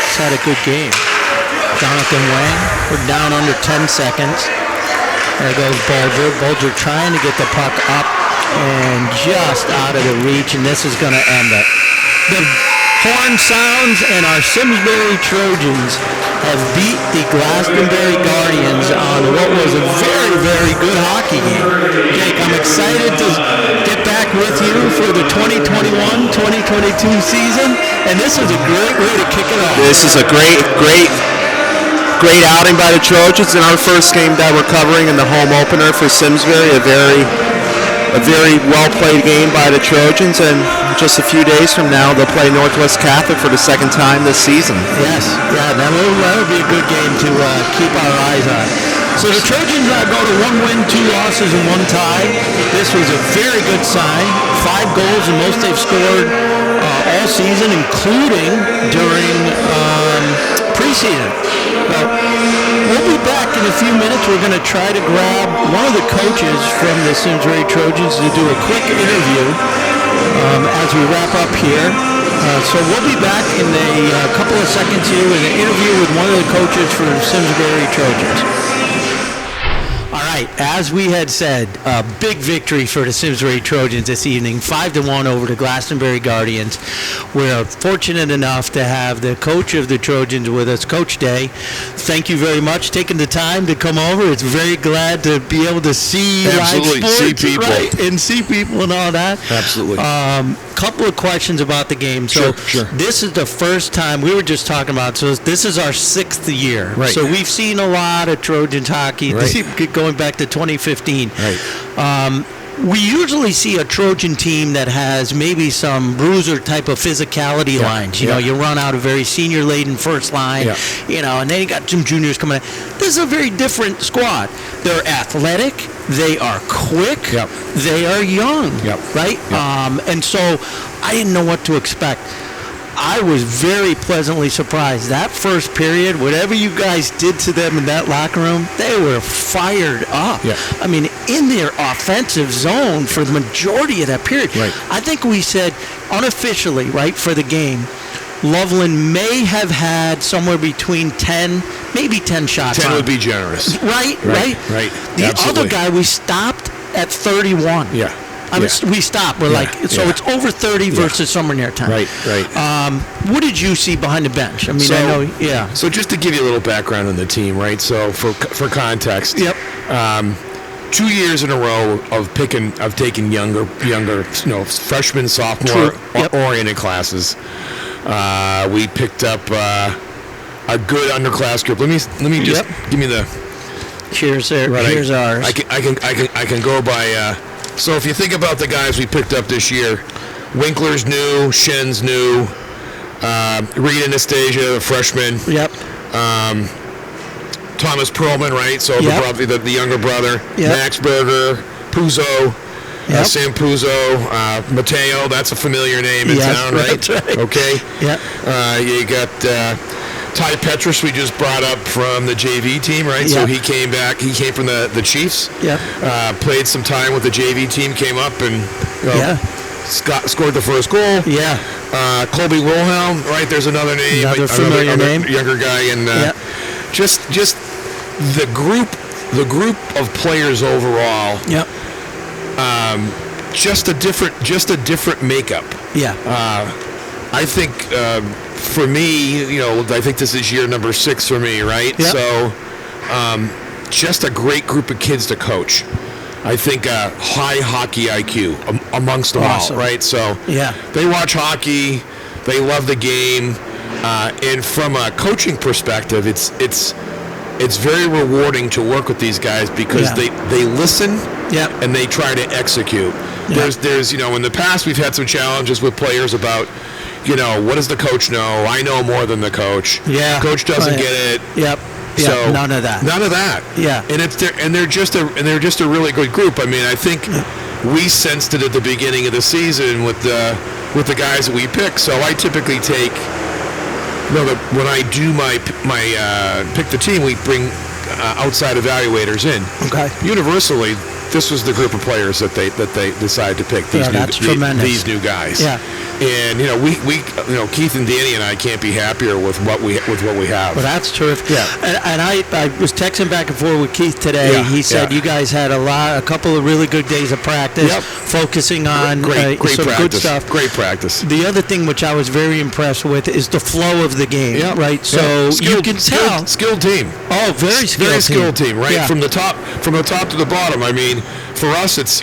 [SPEAKER 1] He's had a good game. Jonathan Wang, we're down under 10 seconds. There goes Bolger. Bolger trying to get the puck up and just out of the reach, and this is going to end it. The horn sounds, and our Simsbury Trojans have beat the Glastonbury Guardians on what was a very, very good hockey game. Jake, I'm excited to get back with you for the 2021-2022 season, and this is a great way to kick it off.
[SPEAKER 2] This is a great outing by the Trojans in our first game that we're covering in the home opener for Simsbury. A very well-played game by the Trojans, and just a few days from now they'll play Northwest Catholic for the second time this season.
[SPEAKER 1] Yes, yeah, that'll be a good game to keep our eyes on. So the Trojans go to 1 win, 2 losses, and 1 tie. This was a very good sign. 5 goals, the most they've scored all season, including during preseason. Well, we'll be back in a few minutes. We're going to try to grab one of the coaches from the Simsbury Trojans to do a quick interview as we wrap up here. So we'll be back in a couple of seconds here with an interview with one of the coaches for the Simsbury Trojans. All right, as we had said, a big victory for the Simsbury Trojans this evening, 5-1 over the Glastonbury Guardians. We're fortunate enough to have the coach of the Trojans with us, Coach Day. Thank you very much taking the time to come over. It's very glad to be able to see live sports,
[SPEAKER 4] see people,
[SPEAKER 1] right? And see people and all that.
[SPEAKER 4] Absolutely.
[SPEAKER 1] Couple of questions about the game. So
[SPEAKER 4] Sure.
[SPEAKER 1] This is the first time we were just talking about. So this is our 6th year.
[SPEAKER 4] Right.
[SPEAKER 1] So we've seen a lot of Trojans hockey.
[SPEAKER 4] Right.
[SPEAKER 1] Going back to 2015.
[SPEAKER 4] Right.
[SPEAKER 1] We usually see a Trojan team that has maybe some bruiser type of physicality lines. You know, you run out a very senior-laden first line, and then you got some juniors coming in. This is a very different squad. They're athletic. They are quick. They are young. Right? And so I didn't know what to expect. I was very pleasantly surprised. That first period, whatever you guys did to them in that locker room, they were fired up. I mean, in their offensive zone for the majority of that period. I think we said unofficially, right, for the game, Loveland may have had somewhere between 10, maybe 10 shots.
[SPEAKER 4] 10 would be generous.
[SPEAKER 1] Right.
[SPEAKER 4] Right.
[SPEAKER 1] The
[SPEAKER 4] Absolutely.
[SPEAKER 1] other guy, we stopped at 31. We stop. We're it's over 30 versus somewhere near 10.
[SPEAKER 4] Right.
[SPEAKER 1] What did you see behind the bench? I mean,
[SPEAKER 4] So just to give you a little background on the team, right? So for context.
[SPEAKER 1] Yep.
[SPEAKER 4] 2 years in a row of taking younger, freshman, sophomore oriented classes. We picked up a good underclass group. Let me just give me the.
[SPEAKER 1] Here's ours.
[SPEAKER 4] I can go by. So if you think about the guys we picked up this year, Winkler's new, Shen's new, Reed Anastasia, the freshman.
[SPEAKER 1] Yep.
[SPEAKER 4] Thomas Perlman, right? So the younger brother.
[SPEAKER 1] Yep.
[SPEAKER 4] Max Berger, Puzo.
[SPEAKER 1] Yep.
[SPEAKER 4] Sam Puzo, Mateo, that's a familiar name in town, right?
[SPEAKER 1] That's right.
[SPEAKER 4] Okay.
[SPEAKER 1] Yeah.
[SPEAKER 4] You got Ty Petrus, we just brought up from the JV team, right?
[SPEAKER 1] Yep.
[SPEAKER 4] So he came back. He came from the Chiefs.
[SPEAKER 1] Yeah.
[SPEAKER 4] Played some time with the JV team, came up and scored the first goal.
[SPEAKER 1] Yeah.
[SPEAKER 4] Colby Wilhelm, right? There's another name.
[SPEAKER 1] Another familiar name.
[SPEAKER 4] Younger guy. And just the group of players overall.
[SPEAKER 1] Yep.
[SPEAKER 4] Just a different makeup.
[SPEAKER 1] Yeah.
[SPEAKER 4] I think for me, I think this is year number 6 for me, right?
[SPEAKER 1] Yep.
[SPEAKER 4] So, just a great group of kids to coach. I think high hockey IQ amongst them all, right? So, they watch hockey, they love the game, and from a coaching perspective, it's very rewarding to work with these guys because they listen and they try to execute. There's in the past we've had some challenges with players about what does the coach know? I know more than the coach.
[SPEAKER 1] Yeah.
[SPEAKER 4] Coach doesn't get it.
[SPEAKER 1] Yep.
[SPEAKER 4] So
[SPEAKER 1] none of that.
[SPEAKER 4] None of that.
[SPEAKER 1] Yeah.
[SPEAKER 4] And they're just a really good group. I mean, I think we sensed it at the beginning of the season with the guys that we pick. So I typically take when I do my pick the team, we bring outside evaluators in.
[SPEAKER 1] Okay.
[SPEAKER 4] Universally, this was the group of players that they decided to pick. These new guys.
[SPEAKER 1] Yeah.
[SPEAKER 4] And we Keith and Danny and I can't be happier with what we have.
[SPEAKER 1] Well, that's terrific.
[SPEAKER 4] Yeah.
[SPEAKER 1] And I was texting back and forth with Keith today.
[SPEAKER 4] Yeah.
[SPEAKER 1] He said you guys had a couple of really good days of practice, focusing on
[SPEAKER 4] great
[SPEAKER 1] some
[SPEAKER 4] practice.
[SPEAKER 1] good stuff.
[SPEAKER 4] Great practice.
[SPEAKER 1] The other thing which I was very impressed with is the flow of the game. Right. So you can tell
[SPEAKER 4] skilled team.
[SPEAKER 1] Oh, very skilled
[SPEAKER 4] team. Right.
[SPEAKER 1] Yeah.
[SPEAKER 4] From the top to the bottom. I mean, for us, it's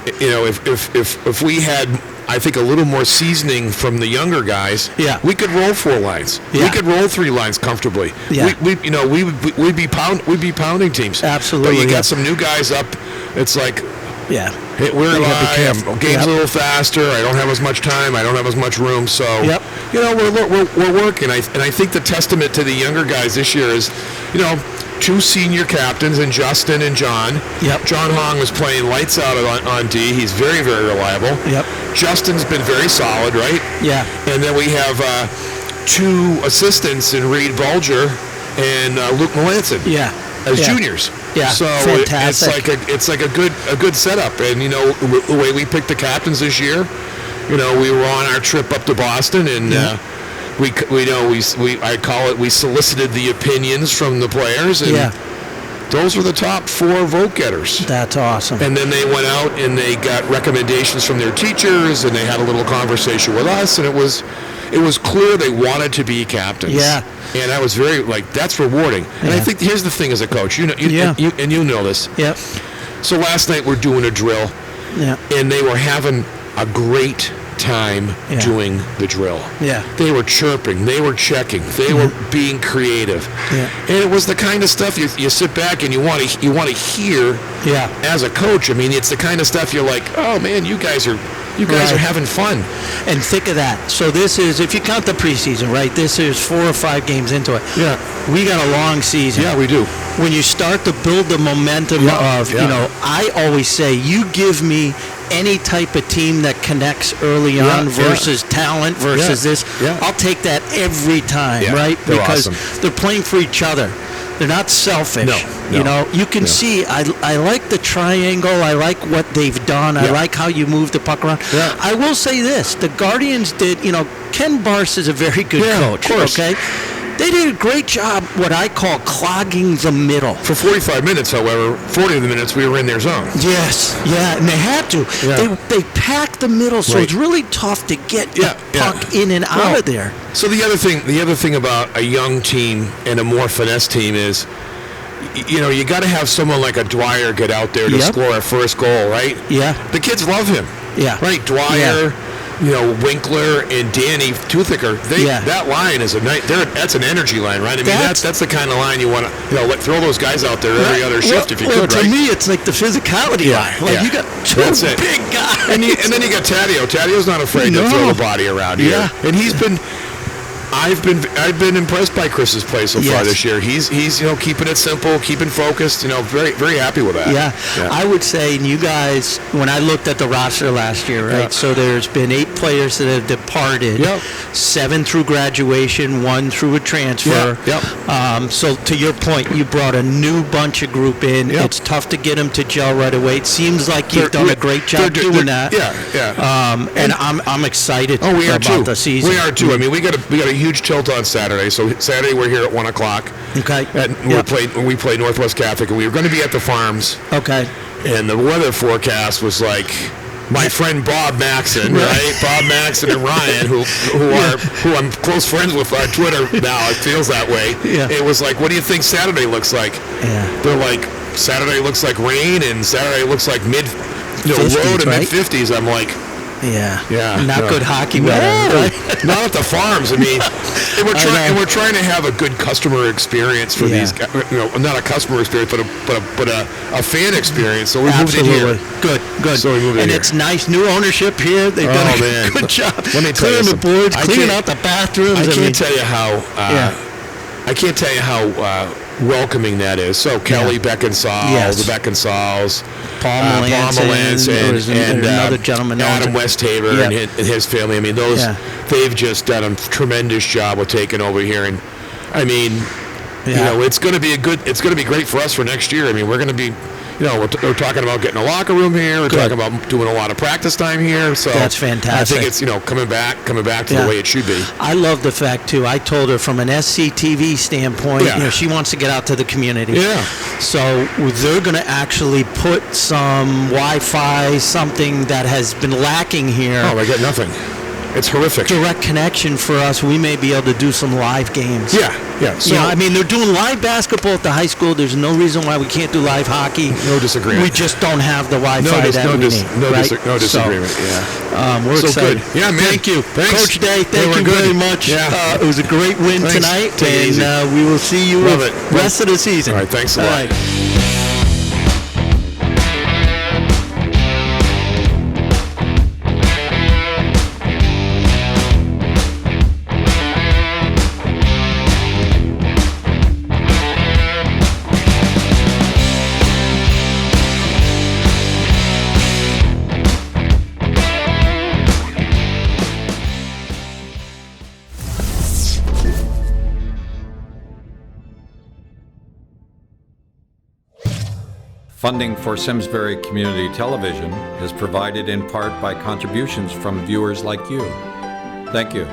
[SPEAKER 4] if we had, I think, a little more seasoning from the younger guys, we could roll 4 lines.
[SPEAKER 1] Yeah.
[SPEAKER 4] We could roll 3 lines comfortably.
[SPEAKER 1] Yeah.
[SPEAKER 4] We'd be pounding teams.
[SPEAKER 1] Absolutely.
[SPEAKER 4] But you got some new guys up. It's like, hey, we're live. Game's a little faster. I don't have as much time. I don't have as much room. So we're working. And I think the testament to the younger guys this year is, 2 senior captains in Justin and John.
[SPEAKER 1] Yep.
[SPEAKER 4] John Hong was playing lights out on D. He's very, very reliable.
[SPEAKER 1] Yep.
[SPEAKER 4] Justin's been very solid, right?
[SPEAKER 1] Yeah.
[SPEAKER 4] And then we have 2 assistants in Reed Bulger and Luke Melanson.
[SPEAKER 1] Yeah.
[SPEAKER 4] As juniors.
[SPEAKER 1] Yeah.
[SPEAKER 4] So
[SPEAKER 1] fantastic.
[SPEAKER 4] it's like a good setup. And the way we picked the captains this year, we were on our trip up to Boston and. We solicited the opinions from the players, and those were the top 4 vote getters.
[SPEAKER 1] That's awesome.
[SPEAKER 4] And then they went out and they got recommendations from their teachers, and they had a little conversation with us, and it was clear they wanted to be captains.
[SPEAKER 1] Yeah.
[SPEAKER 4] And I was very that's rewarding. And I think here's the thing as a coach, you know this.
[SPEAKER 1] Yep.
[SPEAKER 4] So last night we're doing a drill.
[SPEAKER 1] Yeah.
[SPEAKER 4] And they were having a great time doing the drill.
[SPEAKER 1] Yeah.
[SPEAKER 4] They were chirping, they were checking, they were being creative.
[SPEAKER 1] Yeah.
[SPEAKER 4] And it was the kind of stuff you sit back and you want to hear as a coach. I mean, it's the kind of stuff you're like, "Oh man, you guys are having fun."
[SPEAKER 1] And think of that. So this is, if you count the preseason, right? This is 4 or 5 games into it.
[SPEAKER 4] Yeah.
[SPEAKER 1] We got a long season.
[SPEAKER 4] Yeah, we do.
[SPEAKER 1] When you start to build the momentum I always say, you give me any type of team that connects early on versus talent versus this, I'll take that every time, right? Because they're playing for each other. They're not selfish.
[SPEAKER 4] No.
[SPEAKER 1] You can see, I like the triangle. I like what they've done. I like how you move the puck around.
[SPEAKER 4] Yeah.
[SPEAKER 1] I will say this. The Guardians did, Ken Barse is a very good coach,
[SPEAKER 4] of course.
[SPEAKER 1] okay? They did a great job, what I call clogging the middle.
[SPEAKER 4] For 45 minutes, however, 40 of the minutes we were in their zone.
[SPEAKER 1] Yes, yeah, and they had to.
[SPEAKER 4] Yeah.
[SPEAKER 1] They packed the middle, so it's really tough to get the puck in and out of there.
[SPEAKER 4] So the other thing about a young team and a more finesse team is, you got to have someone like a Dwyer get out there to score a first goal, right?
[SPEAKER 1] Yeah.
[SPEAKER 4] The kids love him.
[SPEAKER 1] Yeah.
[SPEAKER 4] Right, Dwyer. Winkler and Danny Toothaker, that line is that's an energy line, right? I mean, that's the kind of line you want to, throw those guys out there every other shift if you could, right?
[SPEAKER 1] To me, it's like the physicality line. Like, you got two big guys.
[SPEAKER 4] And then you got Taddeo. Taddeo's not afraid to throw the body around here.
[SPEAKER 1] Yeah.
[SPEAKER 4] And I've been impressed by Chris's play so far this year. He's keeping it simple, keeping focused. Very very happy with that.
[SPEAKER 1] Yeah. I would say, and you guys, when I looked at the roster last year, right? Yeah. So there's been 8 players that have departed.
[SPEAKER 4] Yep.
[SPEAKER 1] 7 through graduation, 1 through a transfer.
[SPEAKER 4] Yep.
[SPEAKER 1] So to your point, you brought a new bunch of group in.
[SPEAKER 4] Yep.
[SPEAKER 1] It's tough to get them to gel right away. It seems like you've done a great job doing that.
[SPEAKER 4] Yeah.
[SPEAKER 1] And I'm excited.
[SPEAKER 4] We are
[SPEAKER 1] about
[SPEAKER 4] too.
[SPEAKER 1] The season.
[SPEAKER 4] We are too. I mean, we got a huge tilt on Saturday. So Saturday we're here at 1:00.
[SPEAKER 1] Okay.
[SPEAKER 4] We play Northwest Catholic, and we were going to be at the Farms.
[SPEAKER 1] Okay.
[SPEAKER 4] And the weather forecast was like my friend Bob Maxon, right? Bob Maxon and Ryan, who I'm close friends with on Twitter now. It feels that way.
[SPEAKER 1] Yeah.
[SPEAKER 4] It was like, what do you think Saturday looks like?
[SPEAKER 1] Yeah.
[SPEAKER 4] They're like, Saturday looks like rain, and Saturday looks like low to mid 50s. I'm like.
[SPEAKER 1] Yeah. Not good hockey weather. Right?
[SPEAKER 4] Not at the Farms. I mean, we're trying to have a good customer experience for these guys. Not a customer experience, but a fan experience. So we moved in here.
[SPEAKER 1] Good.
[SPEAKER 4] So we moved in
[SPEAKER 1] and
[SPEAKER 4] here.
[SPEAKER 1] It's nice new ownership here. They've done a good job.
[SPEAKER 4] Let me tell you
[SPEAKER 1] clearing the boards, cleaning out the bathrooms.
[SPEAKER 4] I can't tell you how. I can't tell you how welcoming that is. So Kelly Beckinsale, the Beckinsales,
[SPEAKER 1] Paul Melanson, and
[SPEAKER 4] another gentleman, Adam Westhaver, and his family. I mean, they've just done a tremendous job of taking over here. And I mean, it's going to be great for us for next year. I mean, we're going to be. We're talking about getting a locker room here. We're talking about doing a lot of practice time here. So
[SPEAKER 1] that's fantastic.
[SPEAKER 4] I think it's coming back to the way it should be.
[SPEAKER 1] I love the fact too. I told her from an SCTV standpoint, she wants to get out to the community.
[SPEAKER 4] Yeah.
[SPEAKER 1] So they're going to actually put some Wi-Fi, something that has been lacking here.
[SPEAKER 4] Oh, they got nothing. It's horrific.
[SPEAKER 1] Direct connection for us. We may be able to do some live games.
[SPEAKER 4] Yeah. So
[SPEAKER 1] I mean, they're doing live basketball at the high school. There's no reason why we can't do live hockey.
[SPEAKER 4] No disagreement.
[SPEAKER 1] We just don't have the Wi-Fi that we need.
[SPEAKER 4] No disagreement.
[SPEAKER 1] We're excited.
[SPEAKER 4] Good. Yeah, man.
[SPEAKER 1] Thank you,
[SPEAKER 4] Thanks.
[SPEAKER 1] Coach Day. Thank you very much.
[SPEAKER 4] Yeah.
[SPEAKER 1] It was a great win tonight, and we will see you the rest of the season.
[SPEAKER 4] All right. Thanks a lot.
[SPEAKER 1] All right.
[SPEAKER 5] Funding for Simsbury Community Television is provided in part by contributions from viewers like you. Thank you.